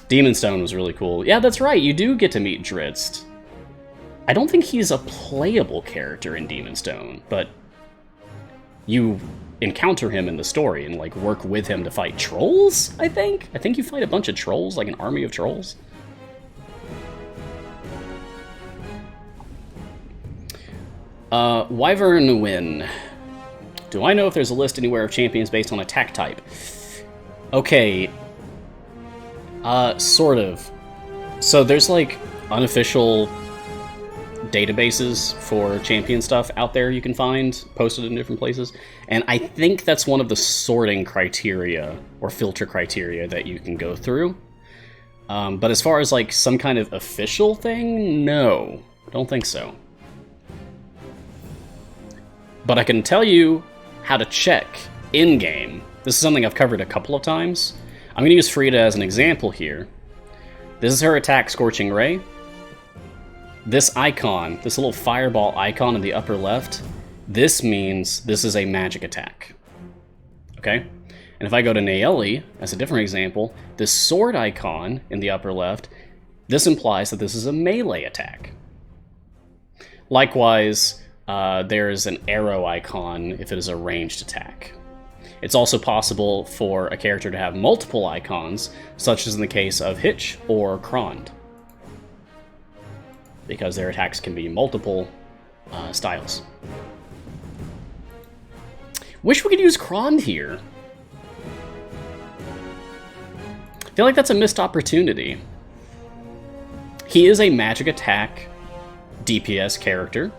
Speaker 1: Demon Stone was really cool. Yeah, that's right, you do get to meet Drizzt. I don't think he's a playable character in Demon Stone, but you encounter him in the story and, like, work with him to fight trolls, I think? I think you fight a bunch of trolls, like an army of trolls. Wyvern Win. Do I know if there's a list anywhere of champions based on attack type? Okay. Sort of. So there's, like, unofficial databases for champion stuff out there you can find, posted in different places. And I think that's one of the sorting criteria, or filter criteria, that you can go through. But as far as, like, some kind of official thing, no. I don't think so. But I can tell you how to check in-game. This is something I've covered a couple of times. I'm going to use Frida as an example here. This is her attack, Scorching Ray. This icon, this little fireball icon in the upper left, this means this is a magic attack. Okay? And if I go to Naeli, as a different example, this sword icon in the upper left, this implies that this is a melee attack. Likewise, there's an arrow icon if it is a ranged attack. It's also possible for a character to have multiple icons, such as in the case of Hitch or Krond, because their attacks can be multiple styles. Wish we could use Krond here. I feel like that's a missed opportunity. He is a magic attack DPS character.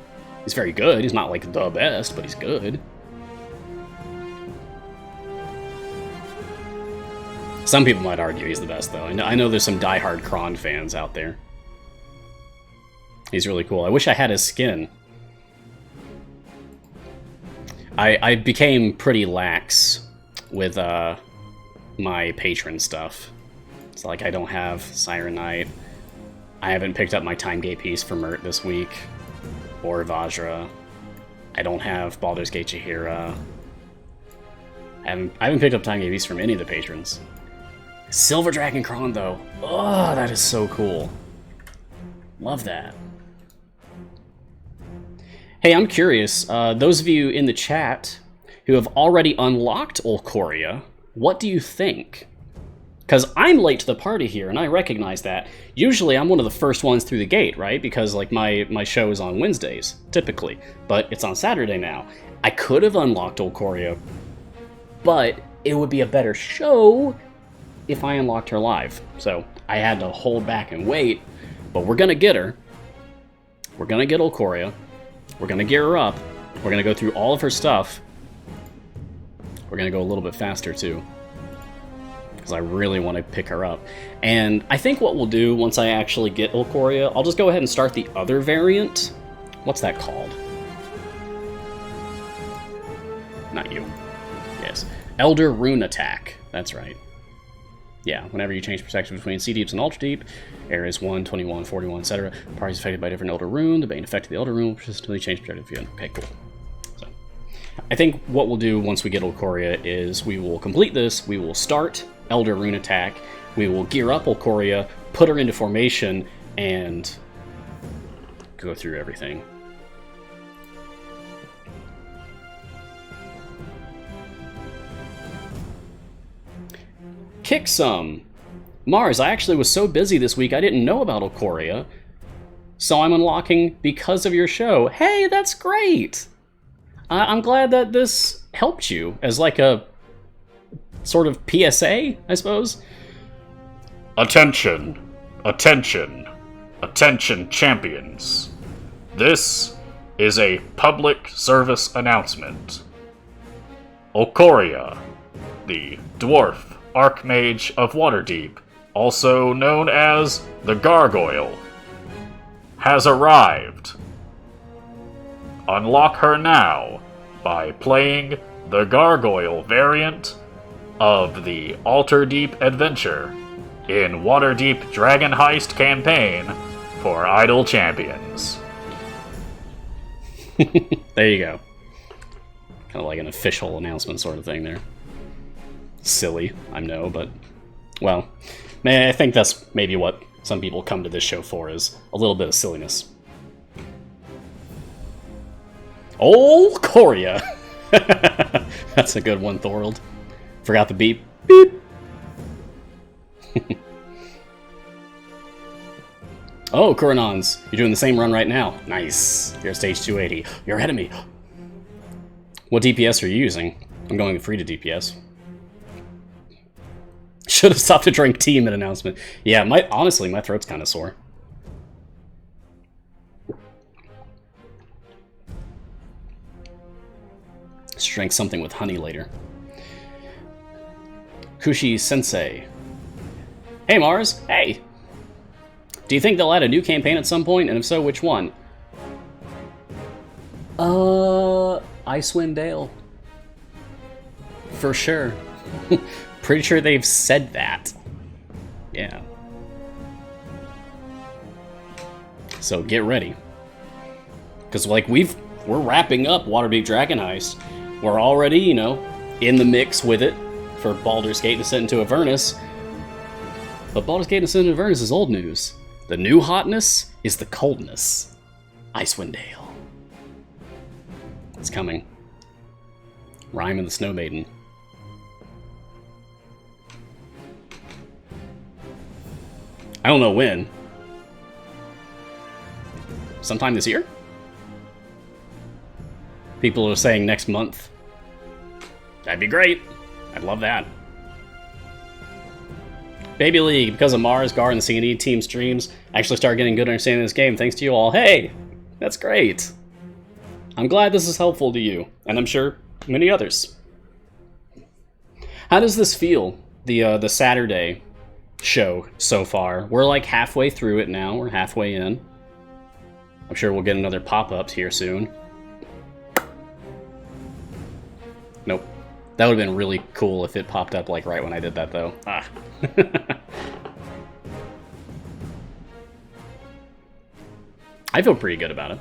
Speaker 1: He's very good. He's not like the best, but he's good. Some people might argue he's the best, though. I know there's some diehard Krond fans out there. He's really cool. I wish I had his skin. I became pretty lax with my patron stuff. It's like I don't have Siren Knight. I haven't picked up my Time Gate piece for Mert this week. Or Vajra. I don't have Baldur's Gate Chihira. I haven't picked up Time Gate piece from any of the patrons. Silver Dragon Krond, though. Oh, that is so cool. Love that. Hey, I'm curious, those of you in the chat who have already unlocked Okoria, what do you think? Because I'm late to the party here, and I recognize that. Usually I'm one of the first ones through the gate, right? Because like my show is on Wednesdays, typically. But it's on Saturday now. I could have unlocked Okoria, but it would be a better show if I unlocked her live. So I had to hold back and wait, but we're going to get her. We're going to get Okoria. We're going to gear her up. We're going to go through all of her stuff. We're going to go a little bit faster, too, because I really want to pick her up. And I think what we'll do once I actually get Okoria, I'll just go ahead and start the other variant. What's that called? Not you. Yes. Elder Rune Attack. That's right. Yeah, whenever you change perspective between Sea Deeps and Ultra Deep, areas 1, 21, 41, etc., parties affected by different Elder Rune, the Bane effect of the Elder Rune will persistently change perspective. Okay, cool. So, I think what we'll do once we get Okoria is we will complete this, we will start Elder Rune Attack, we will gear up Okoria, put her into formation, and go through everything. Kick some! Mars, I actually was so busy this week I didn't know about Okoria, so I'm unlocking because of your show. Hey, that's great! I'm glad that this helped you as like a sort of PSA, I suppose.
Speaker 2: Attention, attention, attention champions. This is a public service announcement. Okoria, the dwarf Archmage of Waterdeep, also known as the Gargoyle, has arrived. Unlock her now by playing the Gargoyle variant of the Alter Deep Adventure in Waterdeep Dragon Heist campaign for Idle Champions.
Speaker 1: There you go. Kind of like an official announcement sort of thing there. Silly, I know, but, well, I think that's maybe what some people come to this show for, is a little bit of silliness. Oh, Okoria! That's a good one, Thorold. Forgot the beep. Beep! Oh, Kuranons, you're doing the same run right now. Nice. You're at stage 280. You're ahead of me. What DPS are you using? I'm going free to DPS. Should have stopped to drink tea mid-announcement. Yeah, honestly, my throat's kind of sore. Let's drink something with honey later. Kushi Sensei. Hey Mars, hey! Do you think they'll add a new campaign at some point, and if so, which one? Icewind Dale. For sure. Pretty sure they've said that. Yeah. So get ready. Because, like, we're wrapping up Waterdeep Dragon Heist. We're already, you know, in the mix with it for Baldur's Gate Descent into Avernus. But Baldur's Gate Descent into Avernus is old news. The new hotness is the coldness. Icewind Dale. It's coming. Rime and the Snow Maiden. I don't know when. Sometime this year? People are saying next month. That'd be great. I'd love that. Baby League, because of Mars, Gar, and the C&E team streams, actually start getting good understanding of this game thanks to you all. Hey! That's great. I'm glad this is helpful to you, and I'm sure many others. How does this feel, the Saturday show so far? We're like halfway through it now. We're halfway in. I'm sure we'll get another pop-ups here soon. Nope. That would have been really cool if it popped up like right when I did that, though. Ah. I feel pretty good about it.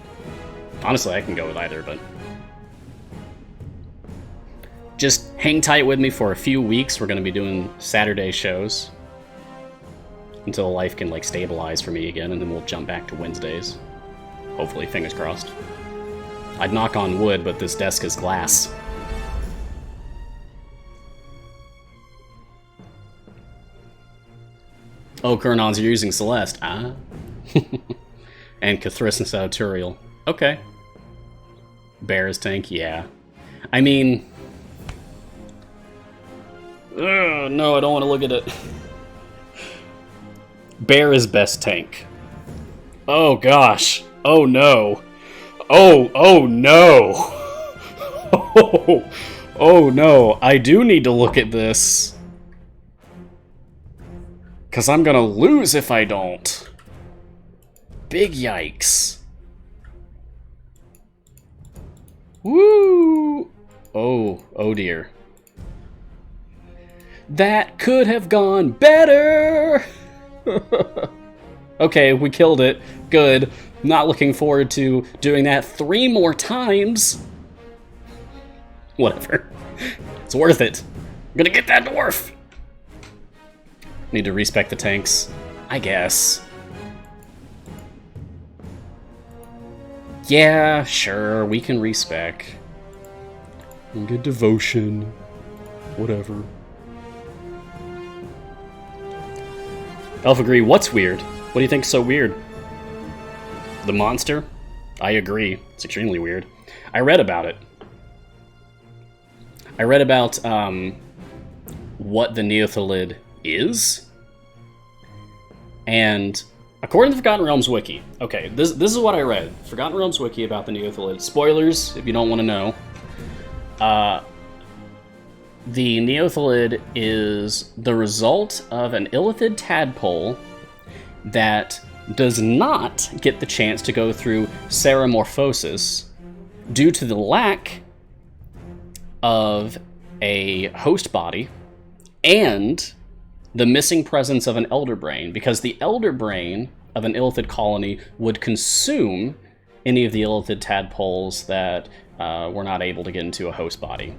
Speaker 1: Honestly, I can go with either, but... just hang tight with me for a few weeks. We're going to be doing Saturday shows. Until life can, like, stabilize for me again, and then we'll jump back to Wednesdays. Hopefully, fingers crossed. I'd knock on wood, but this desk is glass. Oh, Kurnons, you're using Celeste. Ah. And Cathris instead of Turiel. Okay. Bear's tank, yeah. I mean... ugh, no, I don't want to look at it. Bear is best tank. Oh, gosh. Oh, no. Oh no. Oh, no. I do need to look at this. Because I'm going to lose if I don't. Big yikes. Woo! Oh dear. That could have gone better! Okay, we killed it. Good. Not looking forward to doing that 3 more times. Whatever. It's worth it. I'm gonna get that dwarf! Need to respec the tanks. I guess. Yeah, sure, we can respec. And get devotion. Whatever. Elf agree, what's weird? What do you think's so weird? The monster? I agree. It's extremely weird. I read about it. I read about what the Neothalid is. And according to the Forgotten Realms wiki, okay, this is what I read. Forgotten Realms wiki about the Neothalid. Spoilers, if you don't want to know. The Neothalid is the result of an illithid tadpole that does not get the chance to go through seramorphosis due to the lack of a host body and the missing presence of an elder brain, because the elder brain of an illithid colony would consume any of the illithid tadpoles that were not able to get into a host body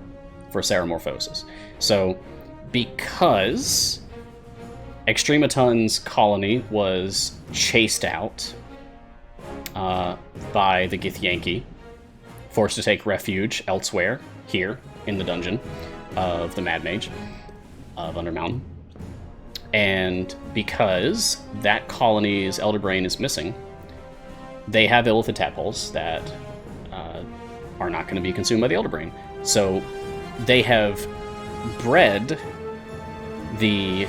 Speaker 1: for seramorphosis. So, because Extrematon's colony was chased out by the Githyanki, forced to take refuge elsewhere, here, in the dungeon of the Mad Mage of Undermountain, and because that colony's elder brain is missing, they have illithid tadpoles that are not going to be consumed by the elder brain. So they have bred the...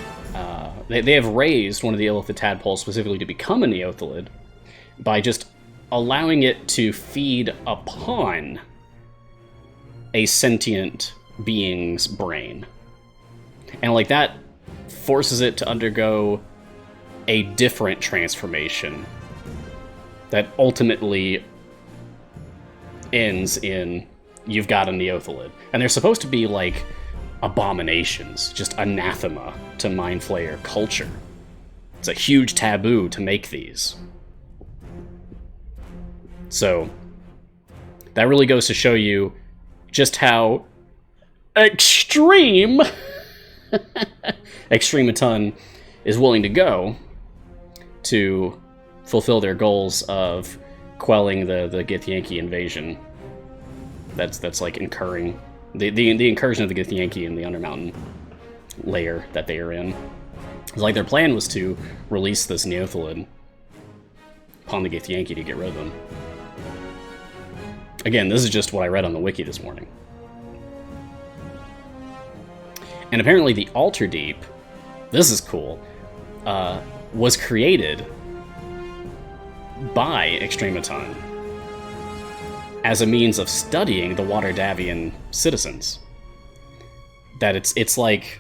Speaker 1: they have raised one of the Illithid tadpoles specifically to become a Neothalid by just allowing it to feed upon a sentient being's brain. And like that forces it to undergo a different transformation that ultimately ends in you've got a Neothalid. And they're supposed to be like abominations, just anathema to Mind Flayer culture. It's a huge taboo to make these. So that really goes to show you just how extreme Extrematon is willing to go to fulfill their goals of quelling the Githyanki invasion. That's like incurring the incursion of the Githyanki in the Undermountain layer that they are in. It's like their plan was to release this Neothalid upon the Githyanki to get rid of them. Again, this is just what I read on the wiki this morning. And apparently the Alter Deep, this is cool, was created by Extrematon as a means of studying the Waterdavian citizens. That it's like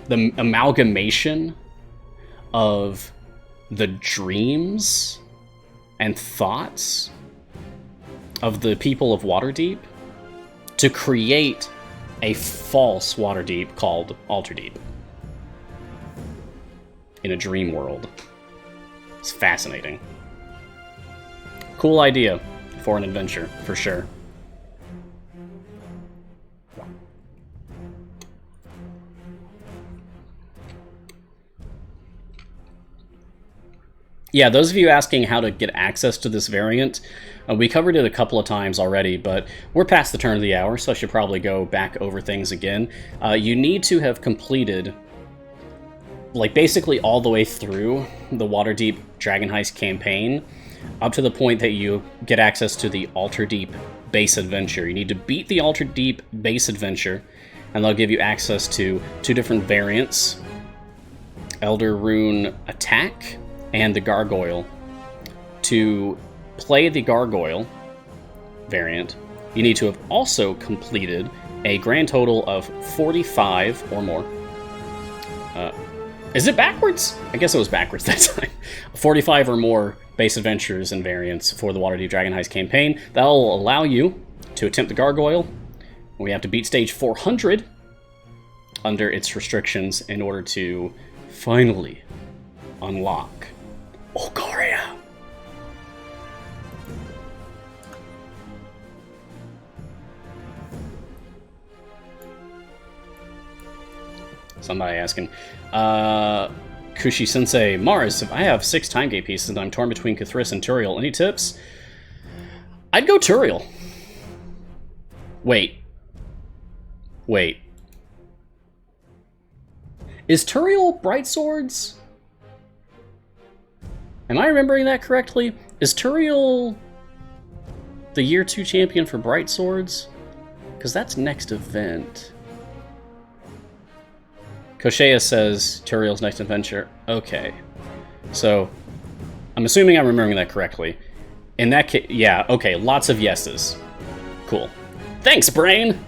Speaker 1: the amalgamation of the dreams and thoughts of the people of Waterdeep to create a false Waterdeep called Alterdeep in a dream world. It's fascinating. Cool idea for an adventure, for sure. Yeah, those of you asking how to get access to this variant, we covered it a couple of times already, but we're past the turn of the hour, so I should probably go back over things again. You need to have completed, like, basically all the way through the Waterdeep Dragon Heist campaign, up to the point that you get access to the Alterdeep base adventure. You need to beat the Alterdeep base adventure, and they'll give you access to 2 different variants, Elder Rune Attack and the Gargoyle. To play the Gargoyle variant, you need to have also completed a grand total of 45 or more. Is it backwards? I guess it was backwards that time. 45 or more base adventures and variants for the Waterdeep Dragon Heist campaign. That'll allow you to attempt the Gargoyle. We have to beat stage 400 under its restrictions in order to finally unlock Okoria. Somebody asking, Kushi Sensei, Mars, if I have 6 time gate pieces and I'm torn between Cthulhu and Turiel, any tips? I'd go Turiel. Wait. Is Turiel Bright Swords? Am I remembering that correctly? Is Turiel the Year 2 champion for Bright Swords? Because that's next event. Koshea says Turiel's next adventure. Okay. So, I'm assuming I'm remembering that correctly. In that case, yeah, okay, lots of yeses. Cool. Thanks, brain!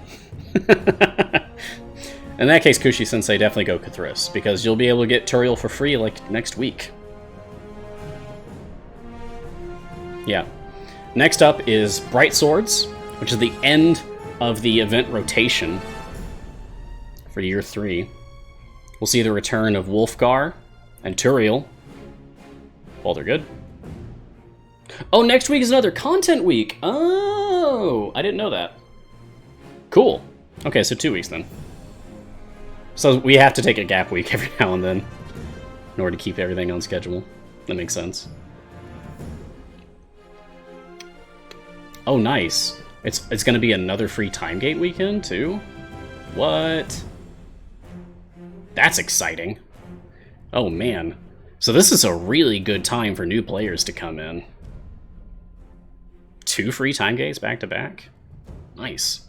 Speaker 1: In that case, Kushi-sensei, definitely go Cthulhu, because you'll be able to get Turiel for free, like, next week. Yeah. Next up is Bright Swords, which is the end of the event rotation for Year 3. We'll see the return of Wolfgar and Turiel. Well, they're good. Oh, next week is another content week! Oh, I didn't know that. Cool. Okay, so 2 weeks then. So we have to take a gap week every now and then in order to keep everything on schedule. That makes sense. Oh, nice. It's going to be another free time gate weekend, too? What? That's exciting. Oh, man. So this is a really good time for new players to come in. 2 free time gates back to back. Nice.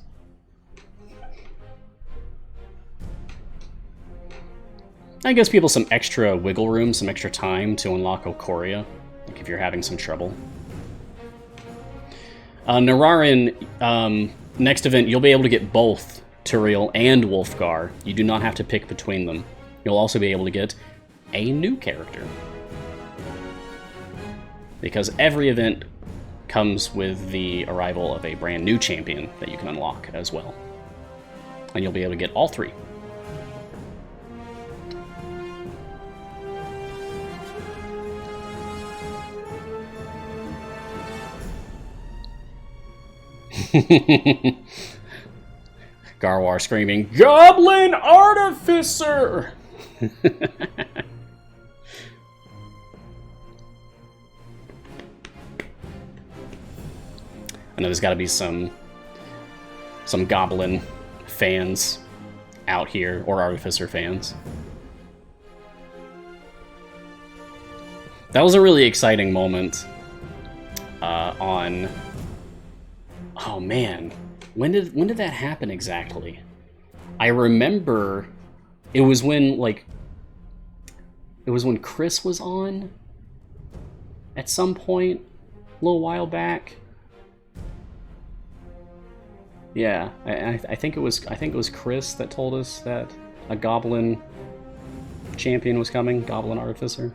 Speaker 1: That gives people some extra wiggle room, some extra time to unlock Okoria, like if you're having some trouble. Nararin, next event, you'll be able to get both Turiel and Wolfgar. You do not have to pick between them. You'll also be able to get a new character. Because every event comes with the arrival of a brand new champion that you can unlock as well. And you'll be able to get all 3. Garwar screaming, "Goblin Artificer!" I know there's got to be some Goblin fans out here, or Artificer fans. That was a really exciting moment on... Oh man, when did that happen exactly? I remember it was when Chris was on at some point a little while back. Yeah, I think it was Chris that told us that a Goblin champion was coming, Goblin Artificer.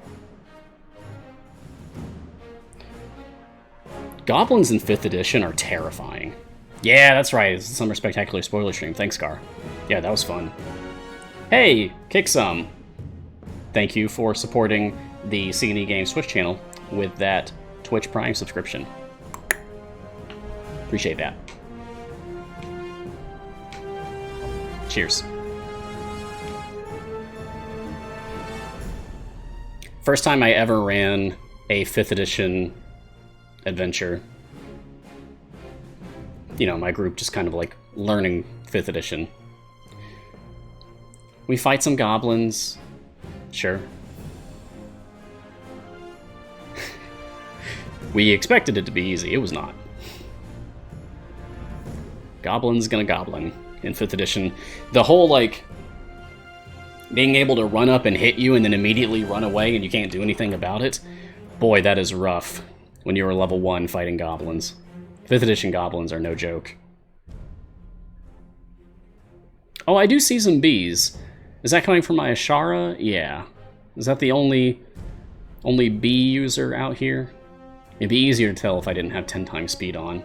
Speaker 1: Goblins in 5th edition are terrifying. Yeah, that's right. It's the Summer Spectacular spoiler stream. Thanks, Gar. Yeah, that was fun. Hey, Kick Some. Thank you for supporting the C&E Games Twitch channel with that Twitch Prime subscription. Appreciate that. Cheers. First time I ever ran a 5th edition adventure. You know, my group just kind of like learning 5th edition. We fight some goblins. Sure. We expected it to be easy. It was not. Goblin's gonna goblin in 5th edition. The whole, like, being able to run up and hit you and then immediately run away and you can't do anything about it. Boy, that is rough. When you were level 1 fighting goblins. 5th edition goblins are no joke. Oh, I do see some bees. Is that coming from my Ashara? Yeah. Is that the only bee user out here? It'd be easier to tell if I didn't have 10 times speed on.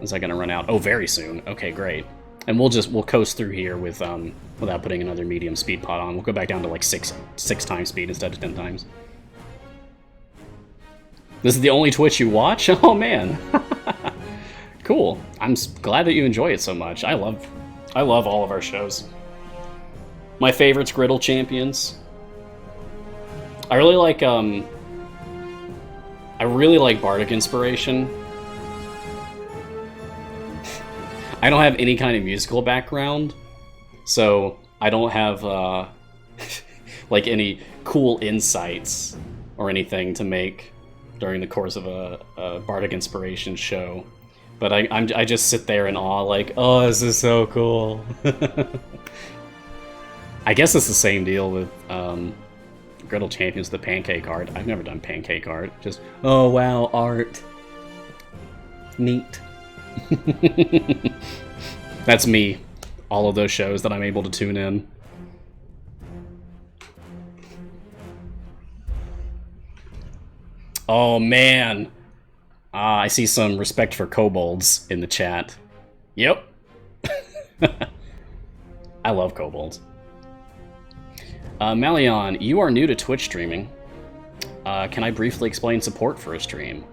Speaker 1: Is that gonna run out? Oh, very soon. Okay, great. And we'll coast through here with without putting another medium speed pot on. We'll go back down to like 6 times speed instead of 10 times. This is the only Twitch you watch? Oh man. Cool. I'm glad that you enjoy it so much. I love all of our shows. My favorite's Griddle Champions. I really like Bardic Inspiration. I don't have any kind of musical background, so I don't have like any cool insights or anything to make during the course of a Bardic Inspiration show. But I just sit there in awe, like, oh, this is so cool. I guess it's the same deal with Griddle Champions, the Pancake Art. I've never done Pancake Art. Just, oh wow, art. Neat. That's me. All of those shows that I'm able to tune in. Oh man. I see some respect for kobolds in the chat. Yep. I love kobolds. Malion, you are new to Twitch streaming. Can I briefly explain support for a stream?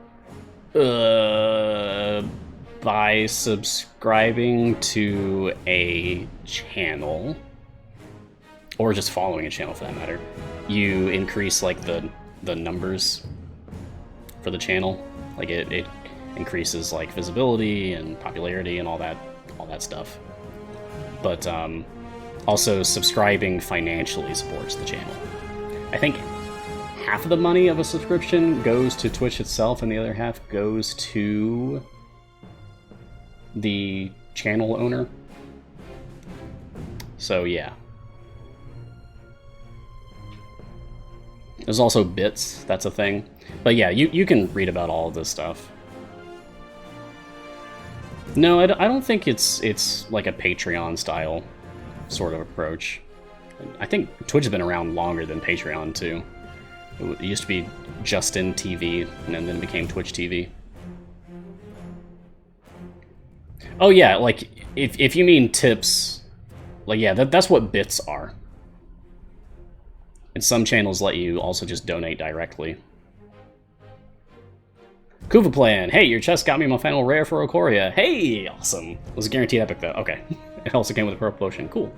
Speaker 1: By subscribing to a channel, or just following a channel for that matter, you increase like the numbers for the channel. Like it increases like visibility and popularity and all that stuff. But also subscribing financially supports the channel. I think half of the money of a subscription goes to Twitch itself, and the other half goes to the channel owner. So yeah. There's also bits, that's a thing. But yeah, you can read about all of this stuff. No, I don't think it's like a Patreon style sort of approach. I think Twitch has been around longer than Patreon too. It used to be Justin TV, and then it became Twitch TV. Oh yeah, like if you mean tips, like yeah, that's what bits are. And some channels let you also just donate directly. Kuva Plan, hey, your chest got me my final rare for Okoria. Hey, awesome. It was a guaranteed epic though. Okay. It also came with a purple potion. Cool.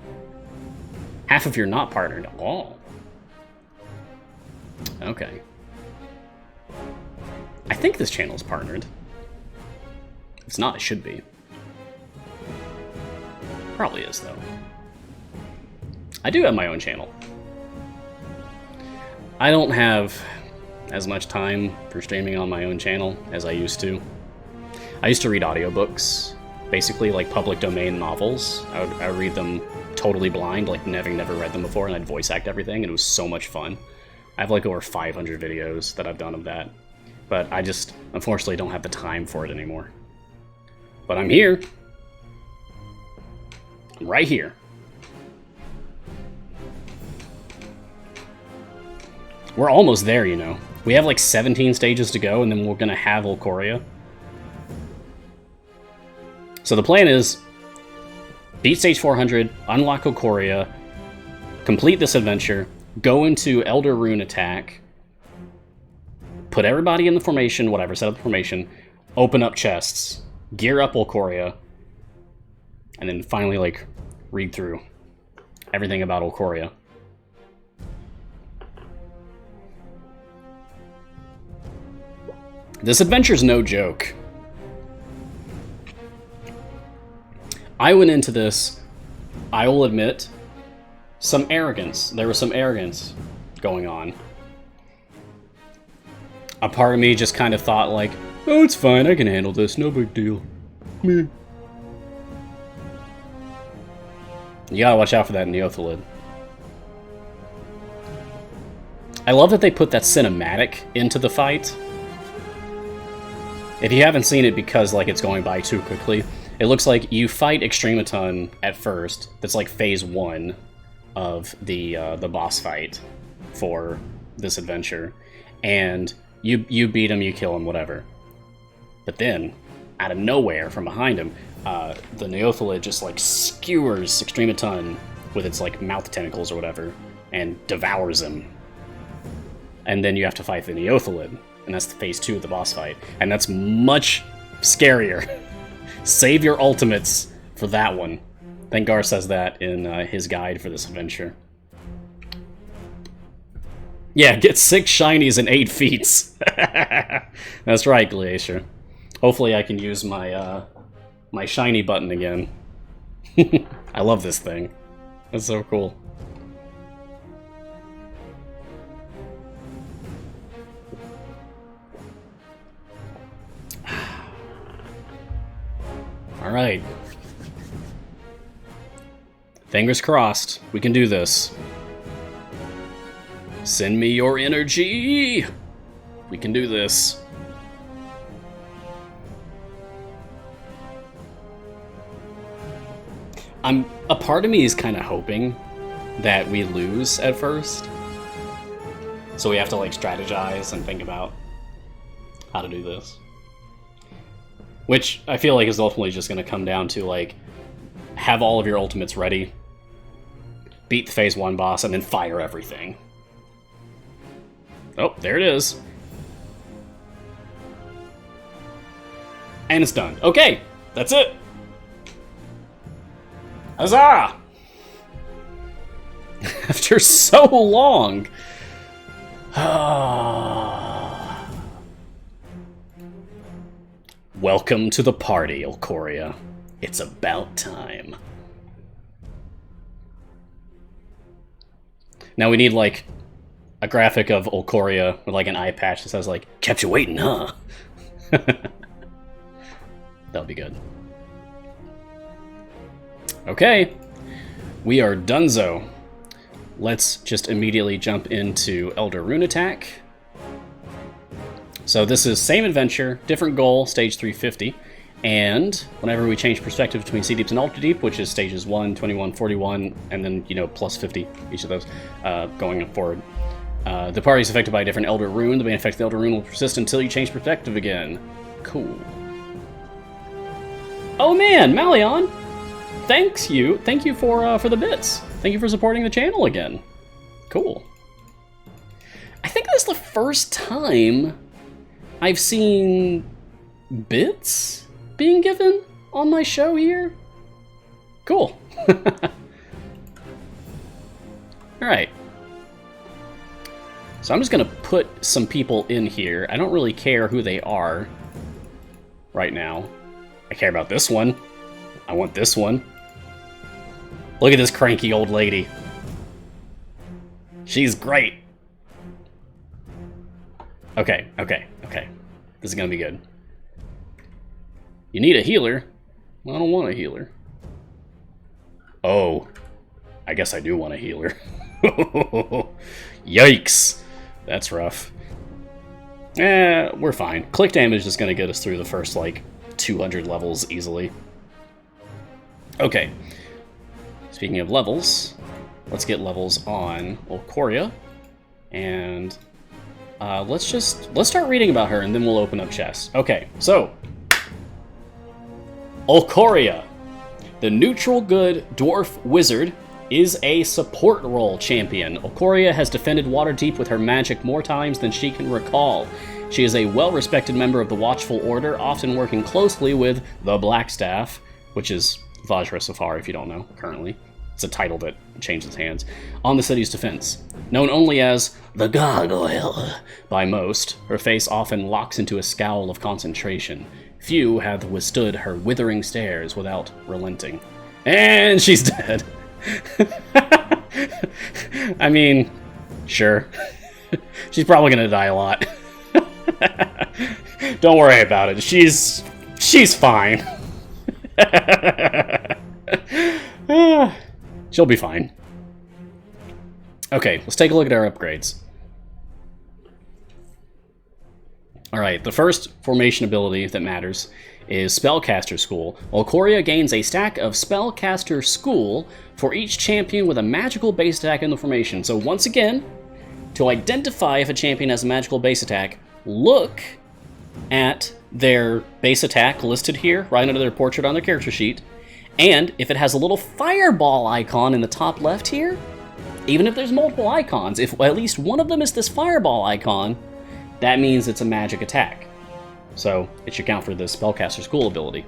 Speaker 1: Half if you're not partnered. Oh. Okay. I think this channel is partnered. If it's not, it should be. Probably is, though. I do have my own channel. I don't have as much time for streaming on my own channel as I used to. I used to read audiobooks, basically like public domain novels. I would read them totally blind, like having never read them before, and I'd voice act everything, and it was so much fun. I have like over 500 videos that I've done of that, but I just unfortunately don't have the time for it anymore. But I'm here. I'm right here. We're almost there, you know. We have like 17 stages to go, and then we're gonna have Okoria. So the plan is beat stage 400, unlock Okoria, complete this adventure, go into Elder Rune attack, put everybody in the formation, whatever, set up the formation, open up chests, gear up Okoria, and then finally like read through everything about Okoria. This adventure's no joke. I went into this, I will admit, some arrogance. There was some arrogance going on. A part of me just kind of thought like, oh, it's fine, I can handle this, no big deal. Meh. You gotta watch out for that Neothalid. I love that they put that cinematic into the fight. If you haven't seen it because like it's going by too quickly, it looks like you fight Extrematon at first. That's like phase 1 of the boss fight for this adventure, and you beat him, you kill him, whatever. But then, out of nowhere, from behind him, the Neothalid just like skewers Extrematon with its like mouth tentacles or whatever, and devours him. And then you have to fight the Neothalid. And that's phase 2 of the boss fight. And that's much scarier. Save your ultimates for that one. I think Gar says that in his guide for this adventure. Yeah, get 6 shinies and 8 feats. That's right, Glacier. Hopefully I can use my my shiny button again. I love this thing. That's so cool. Alright. Fingers crossed. We can do this. Send me your energy! We can do this. A part of me is kind of hoping that we lose at first. So we have to like strategize and think about how to do this. Which I feel like is ultimately just going to come down to, like, have all of your ultimates ready, beat the phase 1 boss, and then fire everything. Oh, there it is. And it's done. Okay, that's it. Huzzah! After so long. Welcome to the party, Okoria. It's about time. Now we need, like, a graphic of Okoria with like an eye patch that says like, kept you waiting, huh? That'll be good. Okay, we are donezo. Let's just immediately jump into Elder Rune attack. So this is same adventure, different goal, stage 350. And whenever we change perspective between Sea Deeps and Ultra Deep, which is stages 1, 21, 41, and then, plus 50, each of those, going forward, the party is affected by a different Elder Rune. The main effect of the Elder Rune will persist until you change perspective again. Cool. Oh man, Malion! Thank you for the bits. Thank you for supporting the channel again. Cool. I think that's the first time I've seen bits being given on my show here. Cool. Alright. So I'm just gonna put some people in here. I don't really care who they are right now. I care about this one. I want this one. Look at this cranky old lady. She's great. Okay. This is gonna be good. You need a healer. Well, I don't want a healer. Oh. I guess I do want a healer. Yikes. That's rough. We're fine. Click damage is gonna get us through the first, 200 levels easily. Okay. Speaking of levels, let's get levels on Okoria. And let's start reading about her and then we'll open up chests. Okay, so Okoria, the neutral good dwarf wizard, is a support role champion. Okoria has defended Waterdeep with her magic more times than she can recall. She is a well-respected member of the Watchful Order, often working closely with the Blackstaff, which is Vajra Safar, if you don't know, currently. It's a title that changes hands. On the city's defense. Known only as the Gargoyle by most, her face often locks into a scowl of concentration. Few have withstood her withering stares without relenting. And she's dead. I mean, sure. She's probably gonna die a lot. Don't worry about it. She's fine. She'll be fine. Okay, let's take a look at our upgrades. Alright, the first formation ability that matters is Spellcaster School. Okoria gains a stack of Spellcaster School for each champion with a magical base attack in the formation. So once again, to identify if a champion has a magical base attack, look at their base attack listed here, right under their portrait on their character sheet, and if it has a little fireball icon in the top left here, even if there's multiple icons, if at least one of them is this fireball icon, that means it's a magic attack. So it should count for the Spellcaster School ability.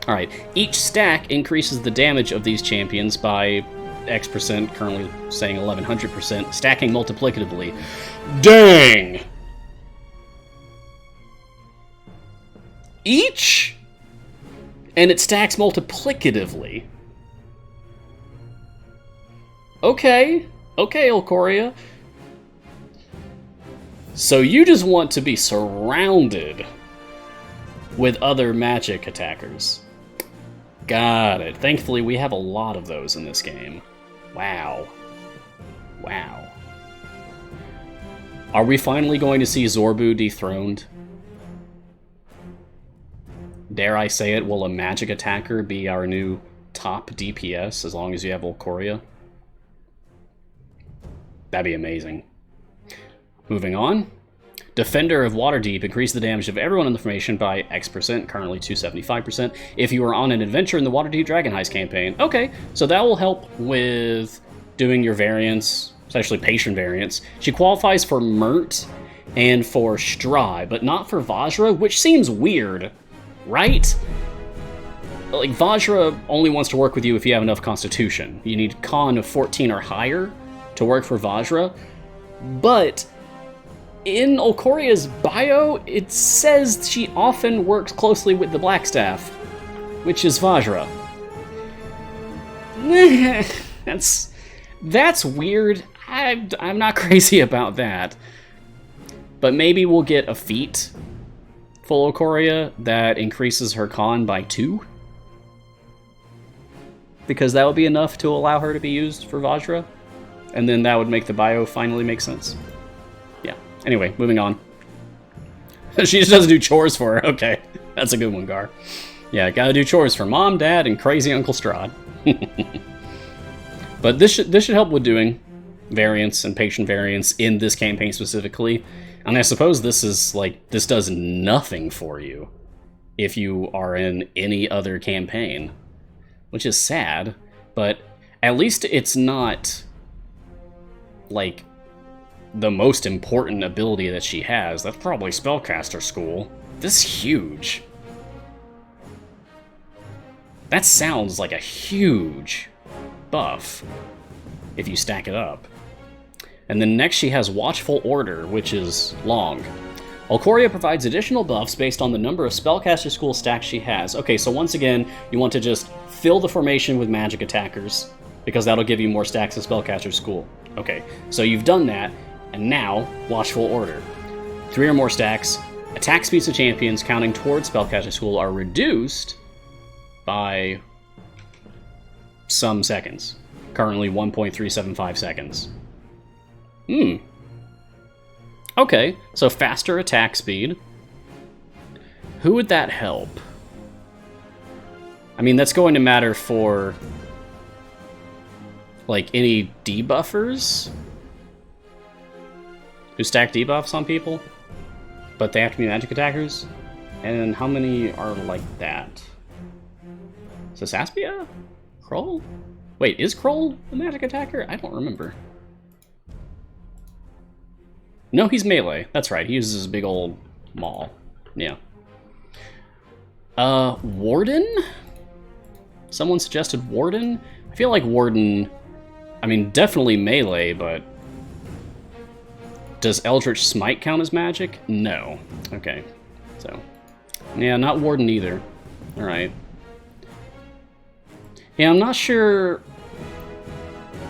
Speaker 1: Alright, each stack increases the damage of these champions by X%, currently saying 1100%, stacking multiplicatively. Dang! Each? And it stacks multiplicatively. Okay, Okoria. So you just want to be surrounded with other magic attackers. Got it. Thankfully, we have a lot of those in this game. Wow. Wow. Are we finally going to see Zorbu dethroned? Dare I say it, will a magic attacker be our new top DPS as long as you have Okoria? That'd be amazing. Moving on. Defender of Waterdeep, increase the damage of everyone in the formation by X%, currently 275%, if you are on an adventure in the Waterdeep Dragon Heist campaign. Okay, so that will help with doing your variants, especially patron variants. She qualifies for Mert and for Strahd, but not for Vajra, which seems weird, right? Like, Vajra only wants to work with you if you have enough Constitution. You need Con of 14 or higher to work for Vajra, but in Okoria's bio, it says she often works closely with the Blackstaff, which is Vajra. That's weird. I'm not crazy about that. But maybe we'll get a feat full Okoria that increases her con by 2. Because that would be enough to allow her to be used for Vajra. And then that would make the bio finally make sense. Yeah. Anyway, moving on. She just doesn't do chores for her. Okay. That's a good one, Gar. Yeah, gotta do chores for Mom, Dad, and crazy Uncle Strahd. But this should help with doing variants and patient variants in this campaign specifically. And I suppose this is like, this does nothing for you if you are in any other campaign, which is sad, but at least it's not like the most important ability that she has. That's probably Spellcaster School. This is huge. That sounds like a huge buff if you stack it up. And then next she has Watchful Order, which is long. Okoria provides additional buffs based on the number of Spellcaster School stacks she has. Okay, so once again, you want to just fill the formation with magic attackers, because that'll give you more stacks of Spellcaster School. Okay, so you've done that, and now, Watchful Order. 3 or more stacks, attack speeds of champions counting towards Spellcaster School are reduced by some seconds. Currently 1.375 seconds. Okay, so faster attack speed. Who would that help? I mean, that's going to matter for, like, any debuffers who stack debuffs on people, but they have to be magic attackers. And how many are like that? Sasaspia? Kroll? Wait, is Kroll a magic attacker? I don't remember. No, he's melee. That's right. He uses his big old maul. Yeah. Warden? Someone suggested Warden? I feel like Warden... I mean, definitely melee, but... Does Eldritch Smite count as magic? No. Okay. So... Yeah, not Warden either. Alright. Yeah, I'm not sure...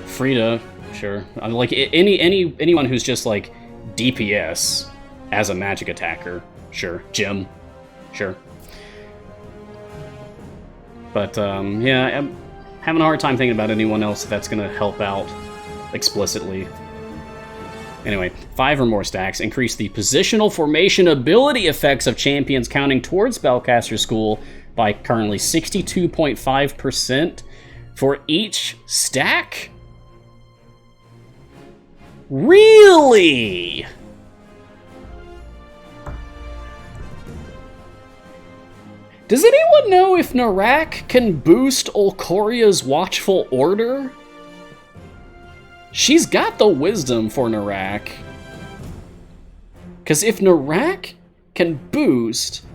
Speaker 1: Frida, sure. Like, anyone who's just, like... DPS as a magic attacker, sure. Jim, sure. But, yeah, I'm having a hard time thinking about anyone else that's going to help out explicitly. Anyway, 5 or more stacks increase the positional formation ability effects of champions counting towards Spellcaster School by currently 62.5% for each stack? Really? Does anyone know if Narak can boost Okoria's Watchful Order? She's got the wisdom for Narak. Because if Narak can boost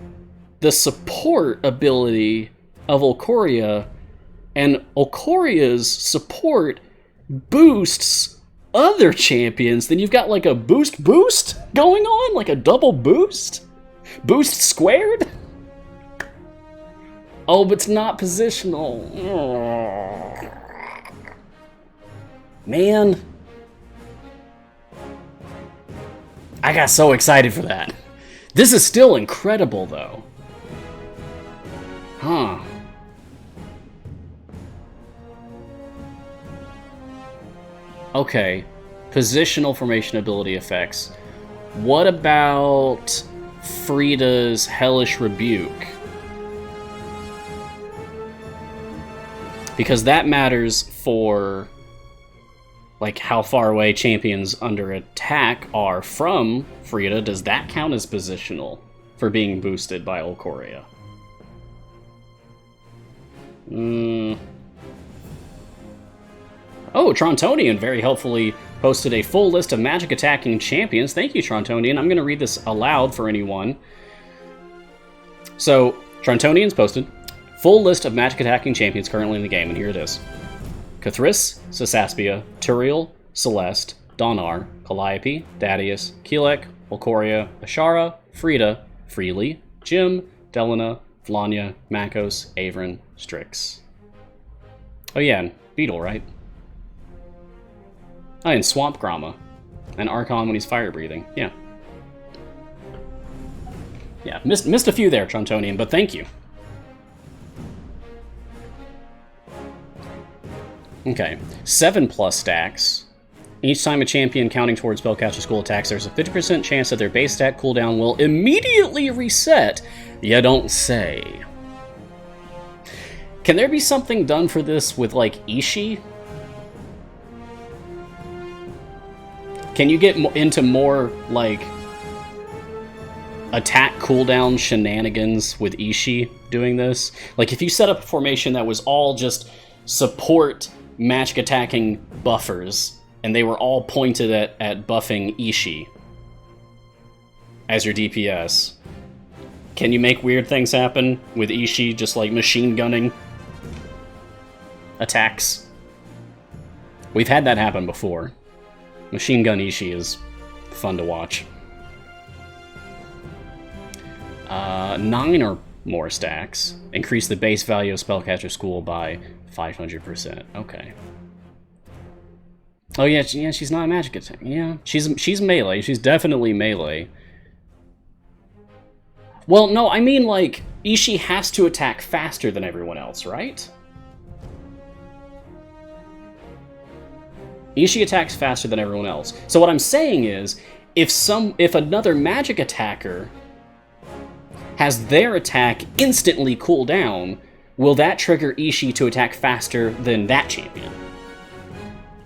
Speaker 1: the support ability of Okoria, and Okoria's support boosts other champions, then you've got like a boost going on, like a double boost? Boost squared? Oh, but it's not positional. Man. I got so excited for that. This is still incredible, though. Huh. Okay, positional formation ability effects. What about Frida's Hellish Rebuke? Because that matters for, like, how far away champions under attack are from Frida. Does that count as positional for being boosted by Okoria? Oh, Trontonian very helpfully posted a full list of magic attacking champions. Thank you, Trontonian. I'm going to read this aloud for anyone. So, Trontonian's posted full list of magic attacking champions currently in the game, and here it is. Cathris, Sasaspia, Turiel, Celeste, Donar, Calliope, Dadius, Keelek, Okoria, Ashara, Frida, Freely, Jim, Delana, Vlanya, Makos, Avron, Strix. Oh yeah, and Beetle, right? Oh, and Swamp Grama. And Archon when he's fire breathing. Yeah. Yeah, missed a few there, Trontonian, but thank you. Okay, 7+ stacks. Each time a champion counting towards Spellcaster School attacks, there's a 50% chance that their base stat cooldown will immediately reset. You don't say. Can there be something done for this with, like, Ishii? Can you get into more, like, attack cooldown shenanigans with Ishii doing this? Like, if you set up a formation that was all just support magic attacking buffers, and they were all pointed at buffing Ishii as your DPS, can you make weird things happen with Ishii just, like, machine gunning attacks? We've had that happen before. Machine gun Ishii is fun to watch. 9 or more stacks. Increase the base value of Spellcaster School by 500%. Okay. Oh yeah, she's not a magic attack. Yeah, she's melee. She's definitely melee. Well, no, I mean, like, Ishii has to attack faster than everyone else, right? Ishii attacks faster than everyone else. So what I'm saying is, if another magic attacker has their attack instantly cool down, will that trigger Ishii to attack faster than that champion?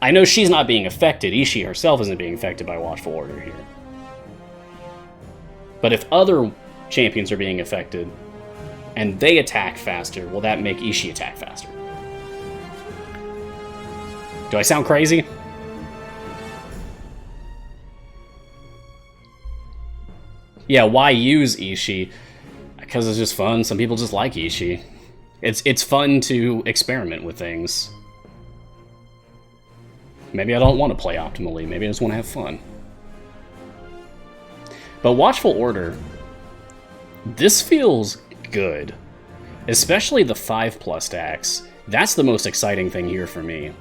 Speaker 1: I know she's not being affected. Ishii herself isn't being affected by Watchful Order here. But if other champions are being affected, and they attack faster, will that make Ishii attack faster? Do I sound crazy? Yeah, why use Ishii? Because it's just fun. Some people just like Ishii. It's fun to experiment with things. Maybe I don't want to play optimally. Maybe I just want to have fun. But Watchful Order, this feels good. Especially the 5+ stacks. That's the most exciting thing here for me.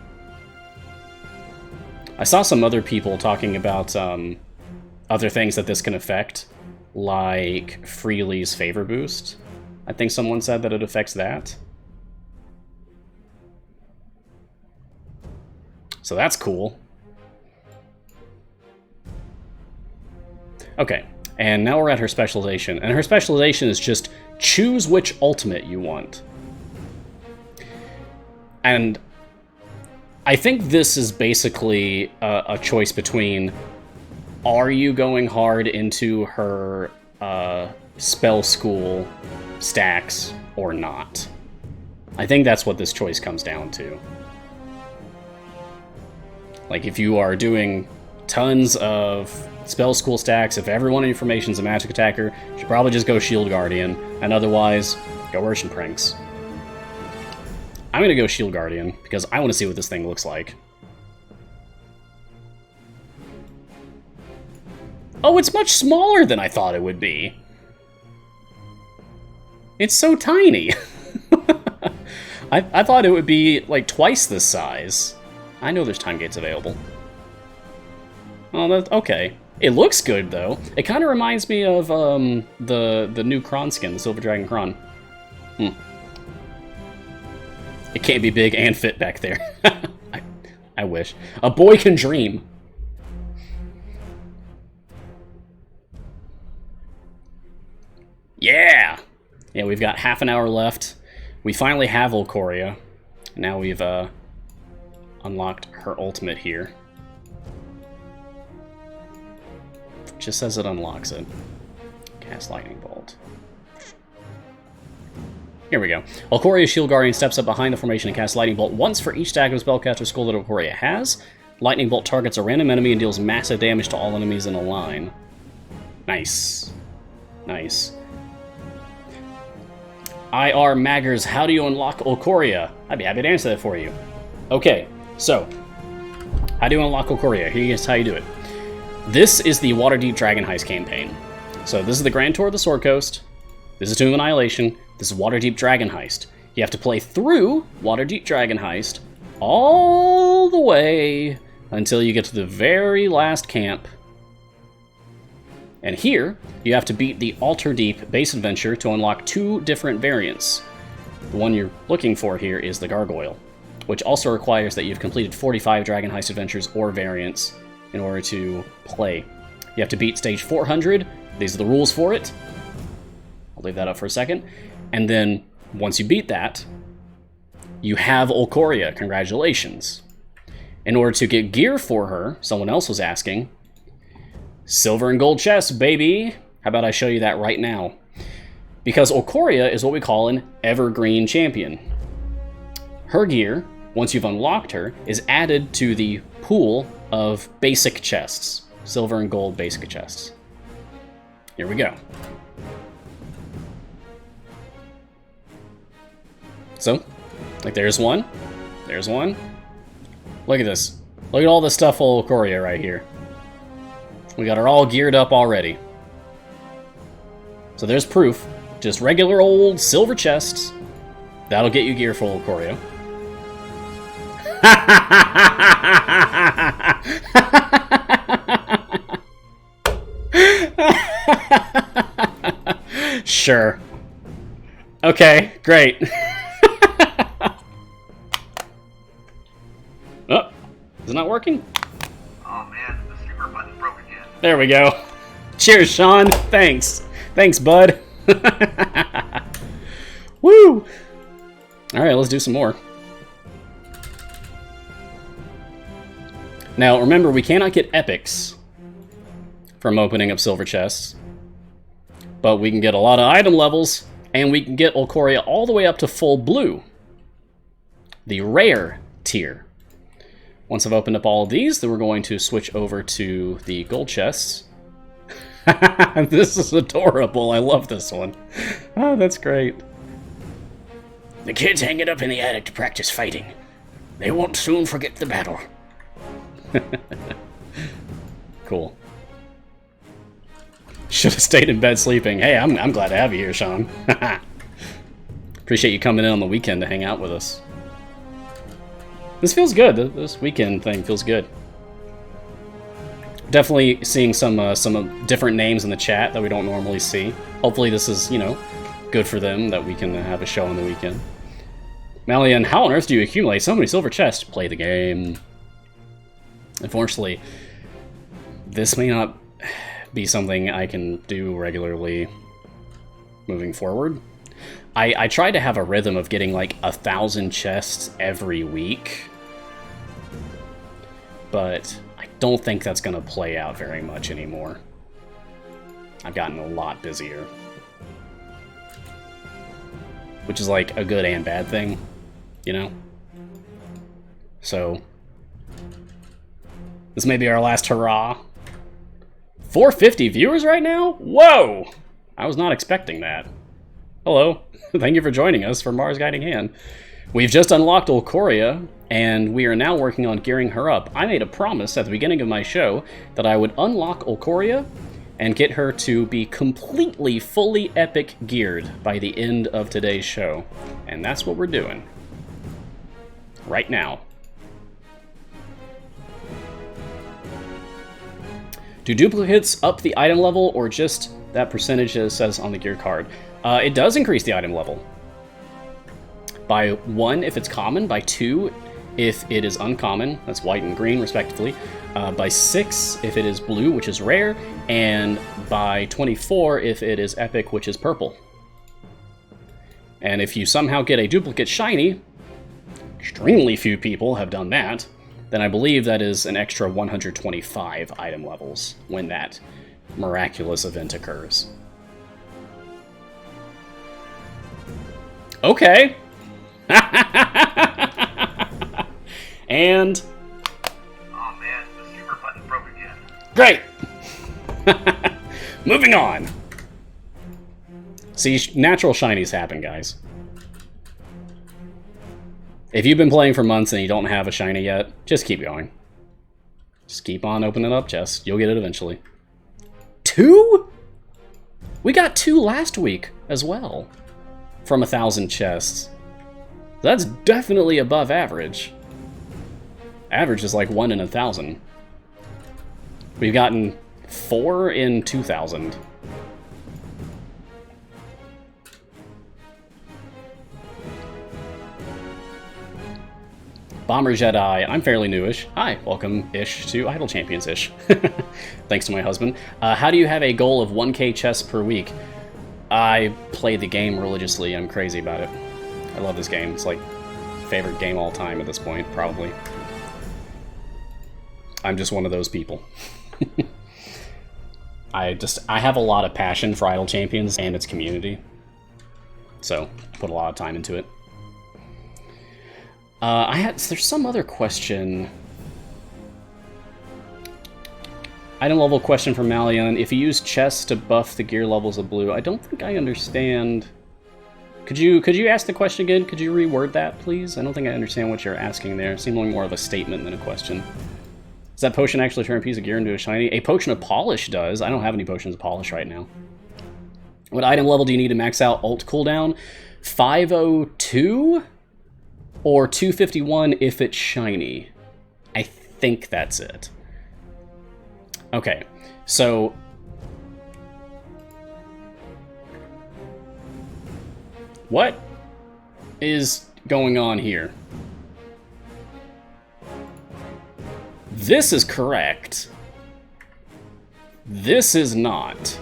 Speaker 1: I saw some other people talking about other things that this can affect, like Freely's Favor Boost. I think someone said that it affects that. So that's cool. Okay, and now we're at her specialization. And her specialization is just choose which ultimate you want. And I think this is basically a choice between, are you going hard into her spell school stacks or not? I think that's what this choice comes down to. Like, if you are doing tons of spell school stacks, if everyone in your formation's a magic attacker, you should probably just go Shield Guardian, and otherwise, go Urshan Pranks. I'm gonna go Shield Guardian, because I want to see what this thing looks like. Oh, it's much smaller than I thought it would be. It's so tiny. I thought it would be, like, twice this size. I know there's time gates available. Oh, that's okay. It looks good, though. It kind of reminds me of the new Kron skin, the Silver Dragon Kron. It can't be big and fit back there. I wish. A boy can dream. Yeah! Yeah, we've got half an hour left. We finally have Okoria. Now we've unlocked her ultimate here. Just says it unlocks it. Cast Lightning Bolt. Here we go. Okoria's Shield Guardian steps up behind the formation and casts Lightning Bolt once for each stack of Spellcaster School that Okoria has. Lightning Bolt targets a random enemy and deals massive damage to all enemies in a line. Nice. Nice. IR Maggers, how do you unlock Okoria? I'd be happy to answer that for you. Okay, so, how do you unlock Okoria? Here's how you do it. This is the Waterdeep Dragon Heist campaign. So this is the Grand Tour of the Sword Coast. This is Tomb of Annihilation. This is Waterdeep Dragon Heist. You have to play through Waterdeep Dragon Heist all the way until you get to the very last camp. And here, you have to beat the Alter Deep base adventure to unlock 2 different variants. The one you're looking for here is the Gargoyle, which also requires that you've completed 45 Dragon Heist adventures or variants in order to play. You have to beat stage 400. These are the rules for it. I'll leave that up for a second. And then, once you beat that, you have Okoria. Congratulations. In order to get gear for her, someone else was asking, silver and gold chests, baby! How about I show you that right now? Because Okoria is what we call an evergreen champion. Her gear, once you've unlocked her, is added to the pool of basic chests. Silver and gold basic chests. Here we go. So, like there's one. There's one. Look at this. Look at all the stuff for Okoria right here. We got her all geared up already. So there's proof. Just regular old silver chests. That'll get you gear for Okoria. Sure. Okay, great. Oh, is it not working?
Speaker 3: Oh man, the super button broke again.
Speaker 1: There we go. Cheers, Sean. Thanks. Thanks, bud. Woo! Alright, let's do some more. Now, remember, we cannot get epics from opening up silver chests, but we can get a lot of item levels, and we can get Okoria all the way up to full blue, the rare tier. Once I've opened up all of these, then we're going to switch over to the gold chests. This is adorable. I love this one. Oh, that's great. The kids hang it up in the attic to practice fighting. They won't soon forget the battle. Cool. Should have stayed in bed sleeping. Hey, I'm glad to have you here, Sean. Appreciate you coming in on the weekend to hang out with us. This feels good. This weekend thing feels good. Definitely seeing some different names in the chat that we don't normally see. Hopefully this is, you know, good for them that we can have a show on the weekend. Malian, how on earth do you accumulate so many silver chests? Play the game. Unfortunately, this may not be something I can do regularly moving forward. I try to have a rhythm of getting like 1,000 chests every week, but I don't think that's going to play out very much anymore. I've gotten a lot busier, which is like a good and bad thing, you know? So, this may be our last hurrah. 450 viewers right now? Whoa! I was not expecting that. Hello. Thank you for joining us for Mars Guiding Hand. We've just unlocked Okoria, and we are now working on gearing her up. I made a promise at the beginning of my show that I would unlock Okoria and get her to be completely, fully epic geared by the end of today's show. And that's what we're doing. Right now. Do duplicates up the item level, or just that percentage that it says on the gear card? It does increase the item level. By 1 if it's common, by 2 if it is uncommon, that's white and green respectively, by 6 if it is blue, which is rare, and by 24 if it is epic, which is purple. And if you somehow get a duplicate shiny, extremely few people have done that, then I believe that is an extra 125 item levels when that miraculous event occurs. Okay. And...
Speaker 3: oh man, the super button broke again.
Speaker 1: Great! Moving on. See, natural shinies happen, guys. If you've been playing for months and you don't have a shiny yet, just keep going. Just keep on opening up chests. You'll get it eventually. 2? We got 2 last week as well. From 1,000 chests. That's definitely above average. Average is like 1 in 1,000. We've gotten 4 in 2,000. Bomber Jedi, I'm fairly newish. Hi, welcome-ish to Idle Champions-ish. Thanks to my husband. How do you have a goal of 1k chess per week? I play the game religiously. I'm crazy about it. I love this game. It's like favorite game all time at this point, probably. I'm just one of those people. I have a lot of passion for Idle Champions and its community. So, put a lot of time into it. There's some other question. Item level question from Malion. If you use chess to buff the gear levels of blue, I don't think I understand. Could you ask the question again? Could you reword that, please? I don't think I understand what you're asking there. It seemed like more of a statement than a question. Does that potion actually turn a piece of gear into a shiny? A potion of polish does. I don't have any potions of polish right now. What item level do you need to max out ult cooldown? 502? Or 251 if it's shiny. I think that's it. Okay, so... what is going on here? This is correct. This is not.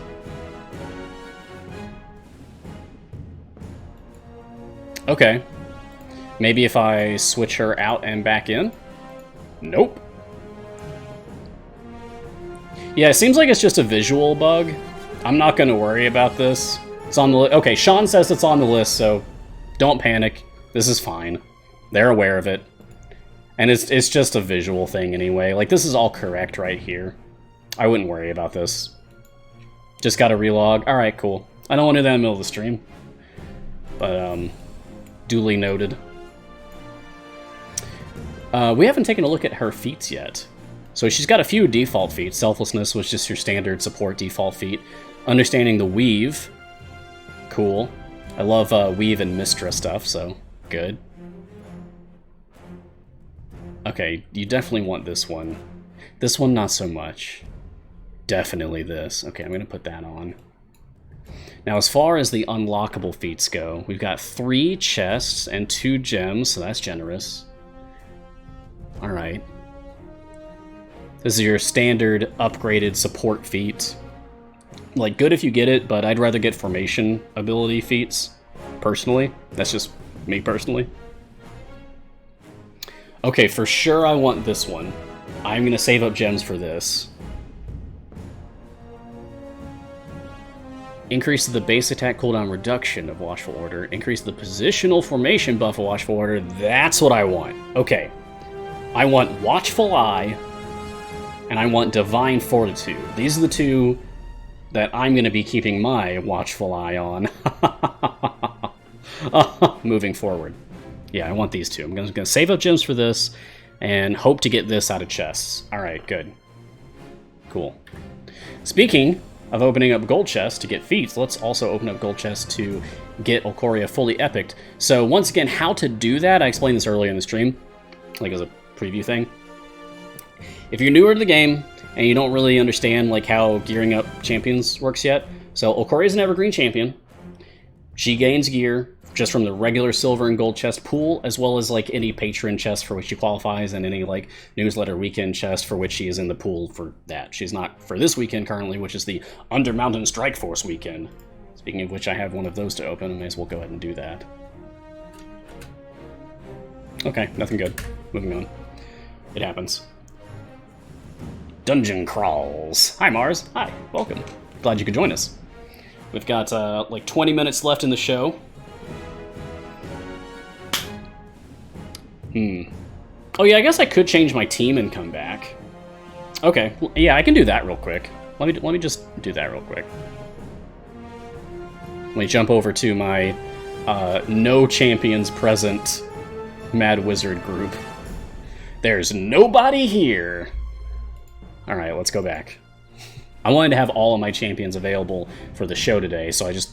Speaker 1: Okay. Maybe if I switch her out and back in? Nope. Yeah, it seems like it's just a visual bug. I'm not going to worry about this. It's on the list. Okay, Sean says it's on the list, so don't panic. This is fine. They're aware of it. And it's just a visual thing anyway. Like, this is all correct right here. I wouldn't worry about this. Just got to relog. Alright, cool. I don't want to do that in the middle of the stream. But, duly noted. We haven't taken a look at her feats yet. So she's got a few default feats. Selflessness was just your standard support default feat. Understanding the weave. Cool. I love weave and Mistra stuff, so good. Okay, you definitely want this one. This one, not so much. Definitely this. Okay, I'm going to put that on. Now, as far as the unlockable feats go, we've got 3 chests and 2 gems, so that's generous. Alright. This is your standard upgraded support feat. Like, good if you get it, but I'd rather get formation ability feats, personally. That's just me personally. Okay, for sure I want this one. I'm going to save up gems for this. Increase the base attack cooldown reduction of Watchful Order. Increase the positional formation buff of Watchful Order. That's what I want. Okay. I want Watchful Eye, and I want Divine Fortitude. These are the 2 that I'm going to be keeping my Watchful Eye on. Moving forward. Yeah, I want these 2. I'm going to save up gems for this, and hope to get this out of chests. Alright, good. Cool. Speaking of opening up gold chests to get feats, let's also open up gold chests to get Okoria fully epicked. So once again, how to do that, I explained this earlier in the stream, like as a preview thing. If you're newer to the game and you don't really understand like how gearing up champions works yet, so Okoria is an evergreen champion. She gains gear just from the regular silver and gold chest pool, as well as like any patron chest for which she qualifies and any like newsletter weekend chest for which she is in the pool for that. She's not for this weekend currently, which is the Under Mountain Strike Force weekend. Speaking of which, I have one of those to open. I may as well go ahead and do that. Okay, nothing good. Moving on. It happens. Dungeon crawls. Hi, Mars. Hi, welcome. Glad you could join us. We've got like 20 minutes left in the show. Oh yeah, I guess I could change my team and come back. Okay, well, yeah, I can do that real quick. Let me just do that real quick. Let me jump over to my no champions present Mad Wizard group. There's nobody here. All right, let's go back. I wanted to have all of my champions available for the show today, so I just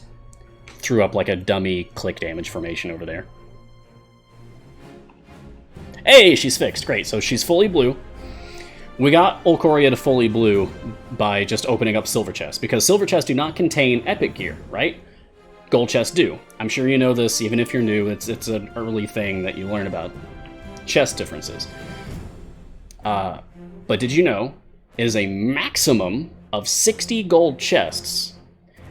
Speaker 1: threw up like a dummy click damage formation over there. Hey, she's fixed. Great. So she's fully blue. We got Okoria to fully blue by just opening up silver chests, because silver chests do not contain epic gear, right? Gold chests do. I'm sure you know this, even if you're new. It's an early thing that you learn about chest differences. But did you know it is a maximum of 60 gold chests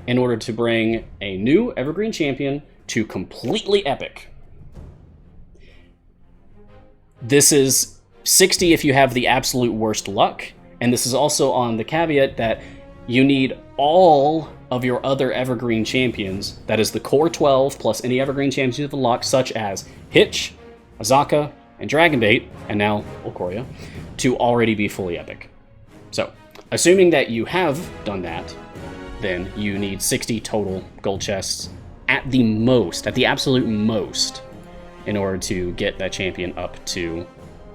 Speaker 1: in order to bring a new Evergreen Champion to completely epic? This is 60 if you have the absolute worst luck, and this is also on the caveat that you need all of your other Evergreen Champions, that is the core 12 plus any Evergreen Champions you've unlocked, such as Hitch, Azaka, and Dragonbait, and now Okoria, to already be fully epic. So, assuming that you have done that, then you need 60 total gold chests at the most, at the absolute most, in order to get that champion up to...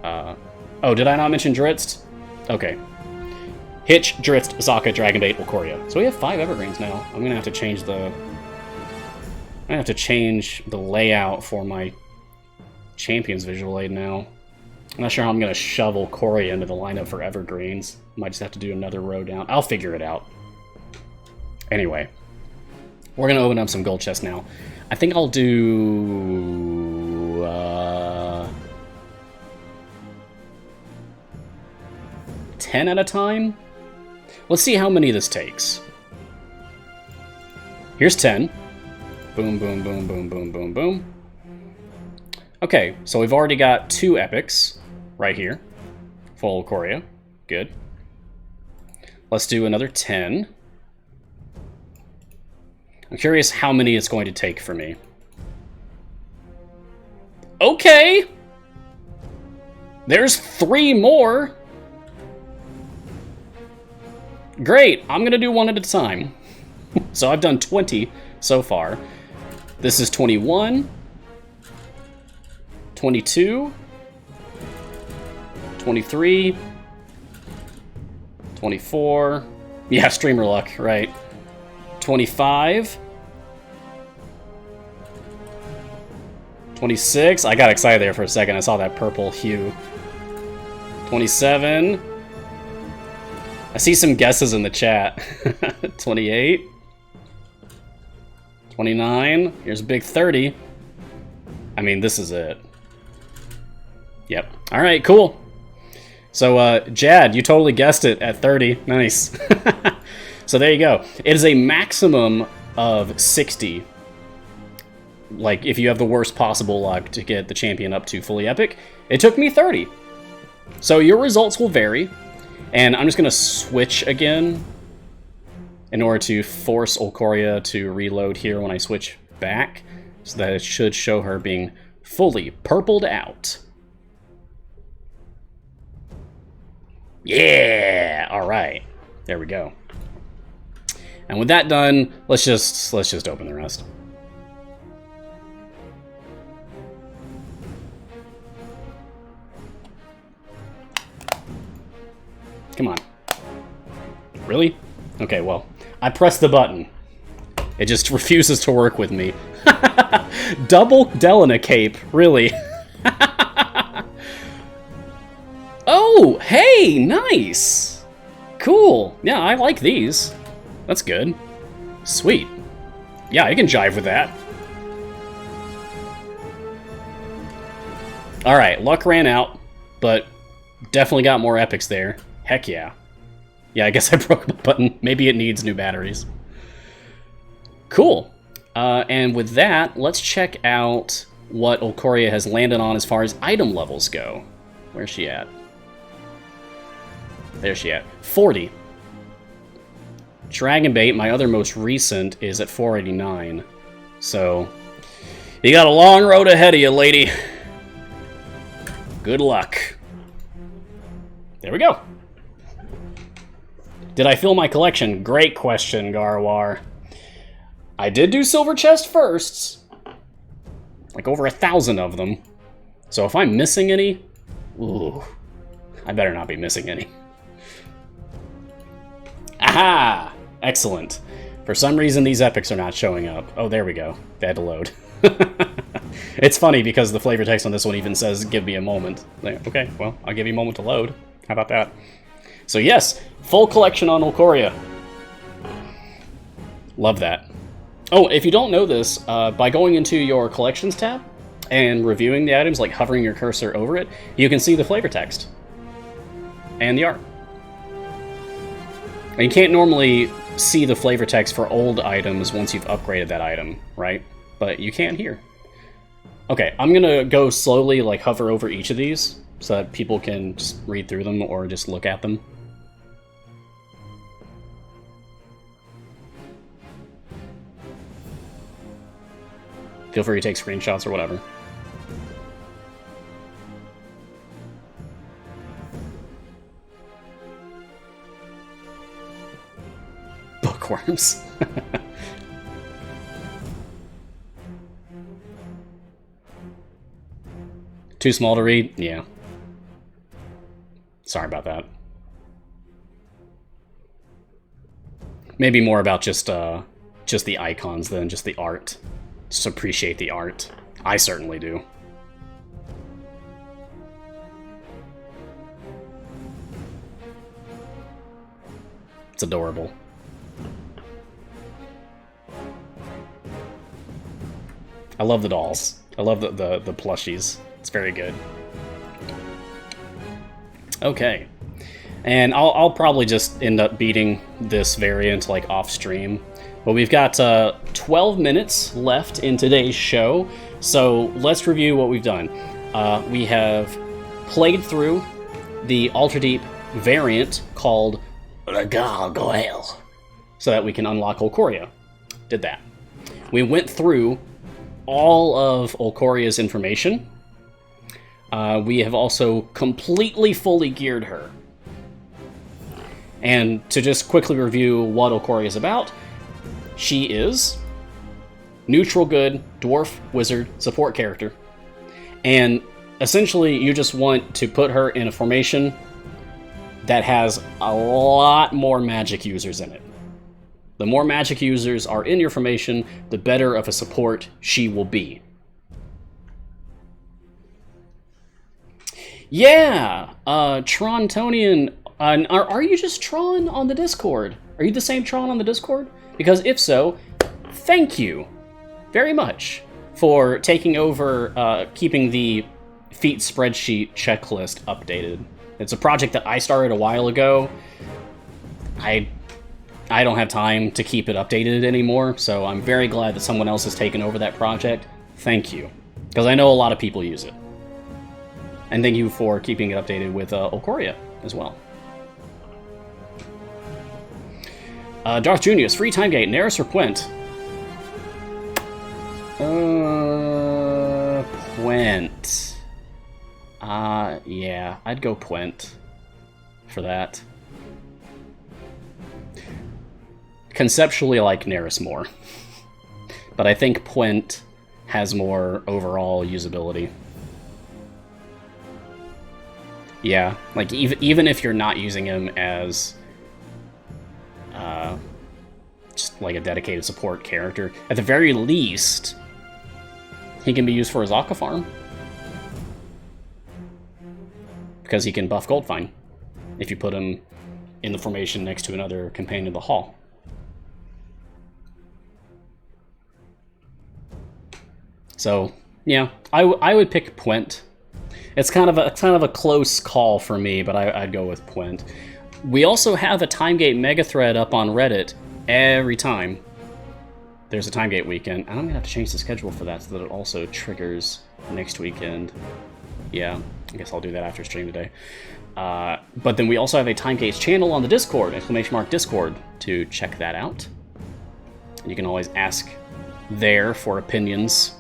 Speaker 1: oh, did I not mention Dritz? Okay. Hitch, Dritz, Azaka, Dragonbait, Okoria. So we have 5 Evergreens now. I'm gonna have to change the... layout for my Champions visual aid now. I'm not sure how I'm gonna shove Okoria into the lineup for Evergreens. Might just have to do another row down. I'll figure it out. Anyway, we're gonna open up some gold chests now. I think I'll do... 10 at a time? Let's see how many this takes. Here's 10. Boom, boom, boom, boom, boom, boom, boom. Okay, so we've already got 2 epics right here. Full Okoria. Good. Let's do another 10. I'm curious how many it's going to take for me. Okay! There's 3 more! Great, I'm gonna do one at a time. So I've done 20 so far. This is 21, 22, 23, 24, yeah, streamer luck, right. 25, 26, I got excited there for a second, I saw that purple hue. 27, I see some guesses in the chat. 28. 29. Here's a big 30. I mean, this is it. Yep. All right, cool. So, Jad, you totally guessed it at 30. Nice. So there you go. It is a maximum of 60. Like, if you have the worst possible luck to get the champion up to fully epic. It took me 30. So your results will vary. And I'm just going to switch again in order to force Okoria to reload here when I switch back, so that it should show her being fully purpled out. Yeah! Alright. There we go. And with that done, let's just open the rest. Come on. Really? Okay, well, I pressed the button. It just refuses to work with me. Double Delana cape, really? Oh, hey, nice! Cool. Yeah, I like these. That's good. Sweet. Yeah, I can jive with that. Alright, luck ran out, but definitely got more epics there. Heck yeah. Yeah, I guess I broke my button. Maybe it needs new batteries. Cool. And with that, let's check out what Okoria has landed on as far as item levels go. Where's she at? There's she at. 40. Dragonbait, my other most recent, is at 489. So, you got a long road ahead of you, lady. Good luck. There we go. Did I fill my collection? Great question, Garwar. I did do silver chest firsts. Like over 1,000 of them. So if I'm missing any, ooh, I better not be missing any. Aha! Excellent. For some reason, these epics are not showing up. Oh, there we go. They had to load. It's funny because the flavor text on this one even says, give me a moment. Like, okay, well, I'll give you a moment to load. How about that? So yes, full collection on Okoria. Love that. Oh, if you don't know this, by going into your collections tab and reviewing the items, like hovering your cursor over it, you can see the flavor text and the art. And you can't normally see the flavor text for old items once you've upgraded that item, right? But you can here. Okay, I'm gonna go slowly, like hover over each of these so that people can just read through them or just look at them. Feel free to take screenshots or whatever. Bookworms. Too small to read? Yeah. Sorry about that. Maybe more about just the icons than just the art. Just appreciate the art. I certainly do. It's adorable. I love the dolls. I love the plushies. It's very good. Okay. And I'll probably just end up beating this variant like off stream. But we've got 12 minutes left in today's show, so let's review what we've done. We have played through the Alter Deep variant called the Gargoyle, so that we can unlock Okoria. Did that. We went through all of Okoria's information. We have also completely fully geared her. And to just quickly review what Okoria is about, she is neutral good, dwarf, wizard, support character. And essentially you just want to put her in a formation that has a lot more magic users in it. The more magic users are in your formation, the better of a support she will be. Yeah! Trontonian, are you just Tron on the Discord? Are you the same Tron on the Discord? Because if so, thank you very much for taking over keeping the feat spreadsheet checklist updated. It's a project that I started a while ago. I don't have time to keep it updated anymore, so I'm very glad that someone else has taken over that project. Thank you. Because I know a lot of people use it. And thank you for keeping it updated with Okoria as well. Darth Junius, free time gate, Neris or Puent? Puent. Yeah, I'd go Puent for that. Conceptually, I like Neris more. But I think Puent has more overall usability. Yeah, like even if you're not using him as just like a dedicated support character, at the very least, he can be used for his Aqua farm. Because he can buff Goldfine if you put him in the formation next to another companion of the hall. So, yeah, I would pick Puent. It's kind of a close call for me, but I'd go with Puent. We also have a Timegate mega thread up on Reddit every time there's a Timegate weekend. And I'm gonna have to change the schedule for that so that it also triggers next weekend. Yeah, I guess I'll do that after stream today. But then we also have a Timegates channel on the Discord, !Discord, to check that out. And you can always ask there for opinions.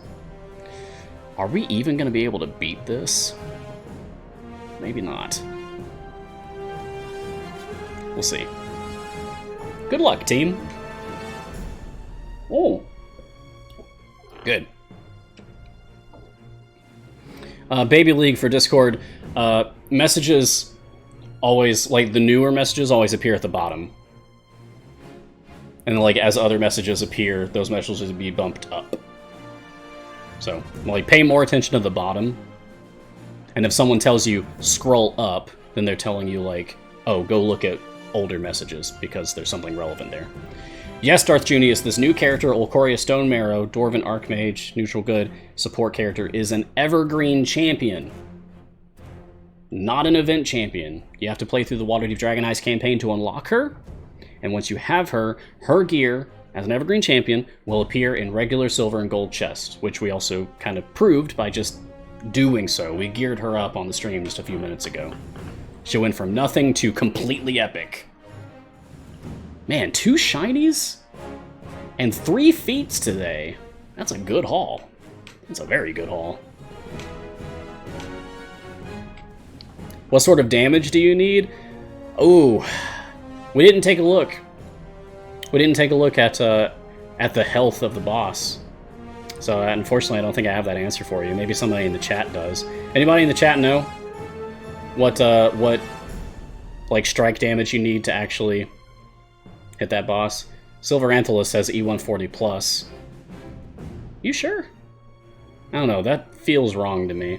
Speaker 1: Are we even going to be able to beat this? Maybe not. We'll see. Good luck, team. Oh. Good. Baby League for Discord. Messages always, like the newer messages always appear at the bottom. And like as other messages appear, those messages will be bumped up. So, like, pay more attention to the bottom. And if someone tells you, scroll up, then they're telling you, like, oh, go look at older messages, because there's something relevant there. Yes, Darth Junius, this new character, Okoria Stone Marrow, Dwarven Archmage, neutral good, support character, is an evergreen champion. Not an event champion. You have to play through the Waterdeep Dragon Heist campaign to unlock her, and once you have her, her gear, as an evergreen champion, will appear in regular silver and gold chests, which we also kind of proved by just doing so. We geared her up on the stream just a few minutes ago. She went from nothing to completely epic. Man, 2 shinies and 3 feats today. That's a good haul. That's a very good haul. What sort of damage do you need? Oh, we didn't take a look. We didn't take a look at the health of the boss. So unfortunately, I don't think I have that answer for you. Maybe somebody in the chat does. Anybody in the chat know what like strike damage you need to actually hit that boss? Silver Anthelus says E140 plus. You sure? I don't know. That feels wrong to me.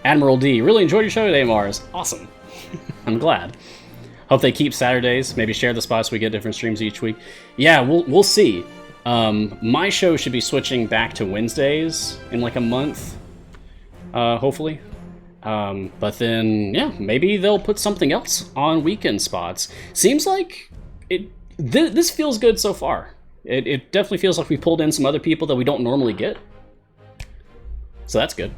Speaker 1: Admiral D, really enjoyed your show today, Mars. Awesome. I'm glad. Hope they keep Saturdays. Maybe share the spots. We get different streams each week. Yeah, we'll see. My show should be switching back to Wednesdays in like a month, hopefully. But then, yeah, maybe they'll put something else on weekend spots. Seems like this feels good so far. It definitely feels like we pulled in some other people that we don't normally get. So that's good.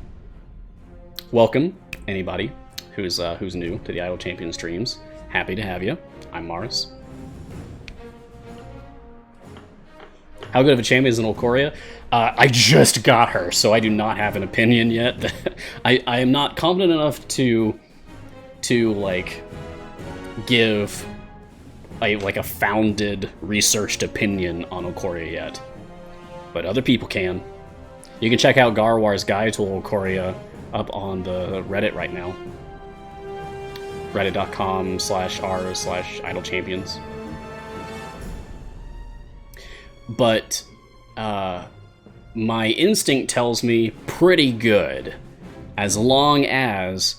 Speaker 1: Welcome, anybody who's new to the Idle Champion streams. Happy to have you. I'm Mars. How good of a champion is an Okoria? I just got her, so I do not have an opinion yet. I am not confident enough to like give a founded, researched opinion on Okoria yet. But other people can. You can check out Garwar's Guide to Okoria up on the Reddit right now. reddit.com/r/idlechampions. But my instinct tells me pretty good, as long as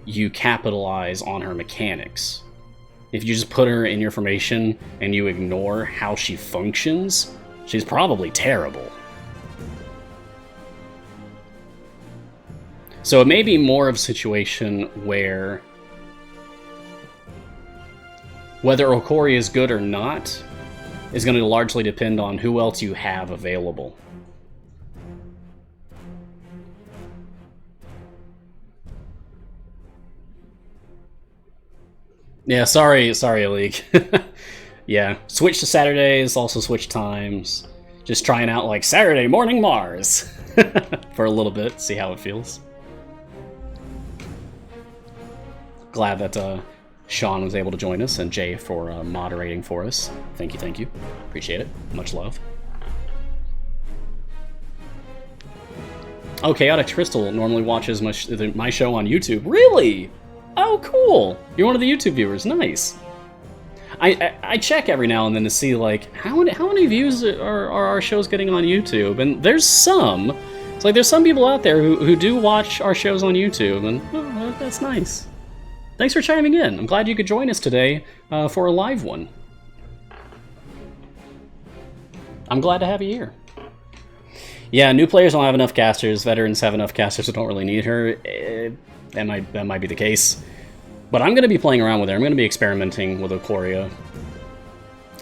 Speaker 1: you capitalize on her mechanics. If you just put her in your formation and you ignore how she functions, she's probably terrible. So it may be more of a situation where whether Okoria is good or not is going to largely depend on who else you have available. Yeah, sorry, League. Yeah, switch to Saturdays, also switch times. Just trying out like Saturday morning Mars for a little bit, see how it feels. Glad that Sean was able to join us, and Jay for moderating for us. Thank you. Appreciate it. Much love. Oh, Chaotic Crystal normally watches my show on YouTube. Really? Oh, cool. You're one of the YouTube viewers. Nice. I check every now and then to see, like, how many views are our shows getting on YouTube? And there's some. It's like there's some people out there who do watch our shows on YouTube, and oh, that's nice. Thanks for chiming in. I'm glad you could join us today for a live one. I'm glad to have you here. Yeah, new players don't have enough casters. Veterans have enough casters who don't really need her. That might be the case. But I'm going to be playing around with her. I'm going to be experimenting with Okoria.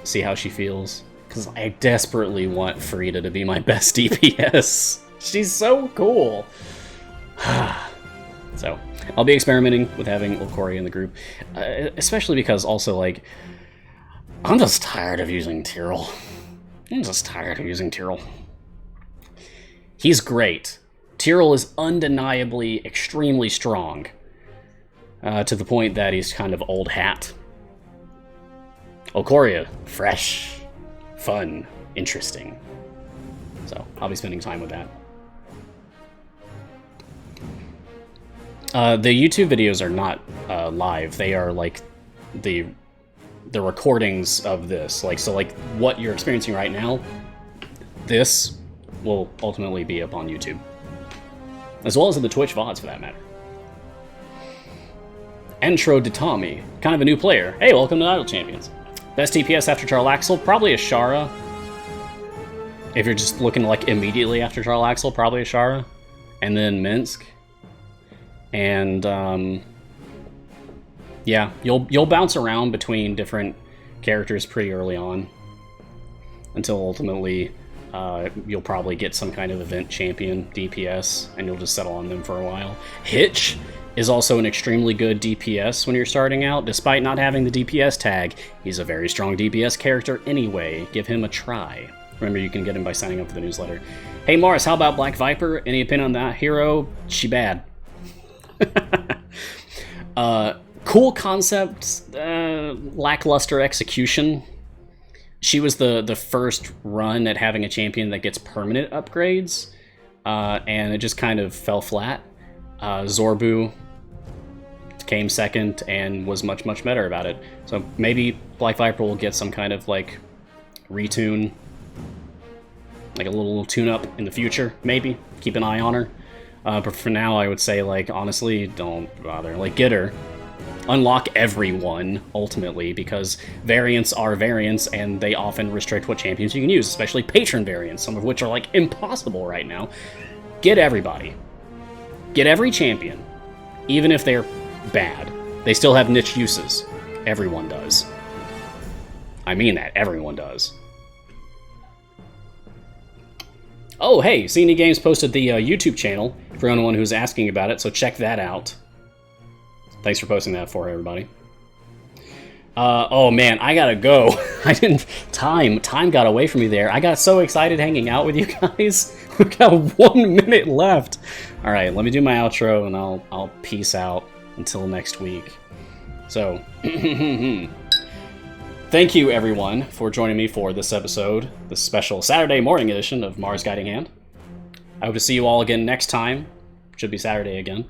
Speaker 1: See how she feels. Because I desperately want Frida to be my best DPS. She's so cool. So, I'll be experimenting with having Okoria in the group. Especially because also, like, I'm just tired of using Tyrell. He's great. Tyrell is undeniably extremely strong. To the point that he's kind of old hat. Okoria, fresh, fun, interesting. So, I'll be spending time with that. The YouTube videos are not live. They are like the the recordings of this. Like, so like what you're experiencing right now, this will ultimately be up on YouTube. As well as in the Twitch VODs for that matter. Entro Ditami, kind of a new player. Hey, welcome to Idle Champions. Best DPS after Charlaxle, probably Ashara. If you're just looking like immediately after Charlaxle, probably Ashara. And then Minsk. And yeah, you'll bounce around between different characters pretty early on. Until ultimately you'll probably get some kind of event champion DPS, and you'll just settle on them for a while. Hitch is also an extremely good DPS when you're starting out, despite not having the DPS tag. He's a very strong DPS character anyway. Give him a try. Remember, you can get him by signing up for the newsletter. Hey Mars, how about Black Viper? Any opinion on that hero? She bad. Cool concept, lackluster execution. She was the first run at having a champion that gets permanent upgrades, and it just kind of fell flat. Zorbu came second and was much better about it. So maybe Black Viper will get some kind of like retune, like a little tune-up in the future, maybe. Keep an eye on her. But for now, I would say, like, honestly, don't bother. Like, get her. Unlock everyone, ultimately, because variants are variants, and they often restrict what champions you can use, especially patron variants, some of which are, like, impossible right now. Get everybody. Get every champion. Even if they're bad. They still have niche uses. Everyone does. I mean that. Everyone does. Oh, hey, CNE Games posted the YouTube channel for anyone who's asking about it, so check that out. Thanks for posting that for everybody. Oh man, I gotta go. Time got away from me there. I got so excited hanging out with you guys. We've got 1 minute left. All right, let me do my outro and I'll peace out until next week. So, thank you everyone for joining me for this episode, this special Saturday morning edition of Mars Guiding Hand. I hope to see you all again next time. Should be Saturday again.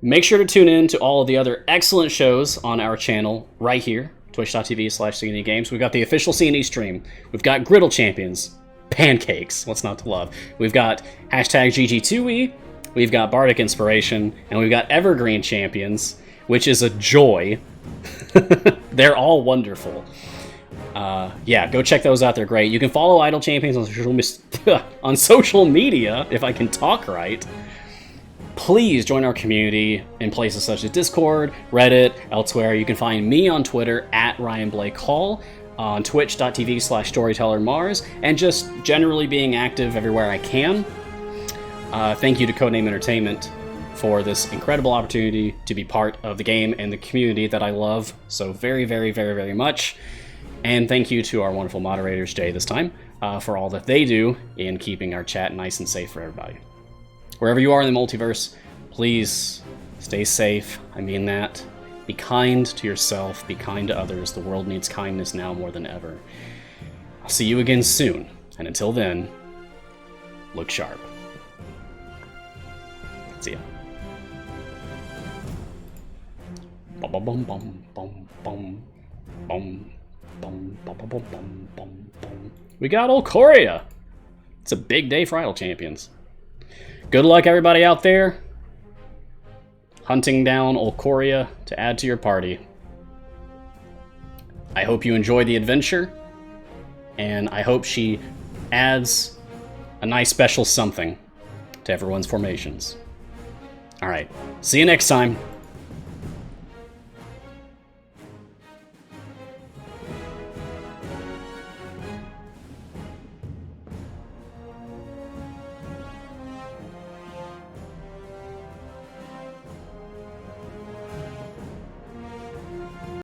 Speaker 1: Make sure to tune in to all of the other excellent shows on our channel right here, twitch.tv/CNE Games. We've got the official CNE stream. We've got Griddle Champions, pancakes, what's not to love. We've got hashtag GG2E, we've got Bardic Inspiration, and we've got Evergreen Champions, which is a joy. They're all wonderful. Yeah, go check those out. They're great. You can follow Idle Champions on social media, if I can talk right. Please join our community in places such as Discord, Reddit, elsewhere. You can find me on Twitter at Ryan Blake Hall, on twitch.tv/Storyteller Mars, and just generally being active everywhere I can. Thank you to Codename Entertainment for this incredible opportunity to be part of the game and the community that I love so very much. And thank you to our wonderful moderators, Jay this time, for all that they do in keeping our chat nice and safe for everybody. Wherever you are in the multiverse, please stay safe. I mean that. Be kind to yourself. Be kind to others. The world needs kindness now more than ever. I'll see you again soon. And until then, look sharp. See ya. Bum bum bum bum bum bum bum bum bum bum bum bum bum. We got Okoria. It's a big day for Idle Champions. Good luck, everybody out there, hunting down Okoria to add to your party. I hope you enjoy the adventure, and I hope she adds a nice special something to everyone's formations. All right, see you next time.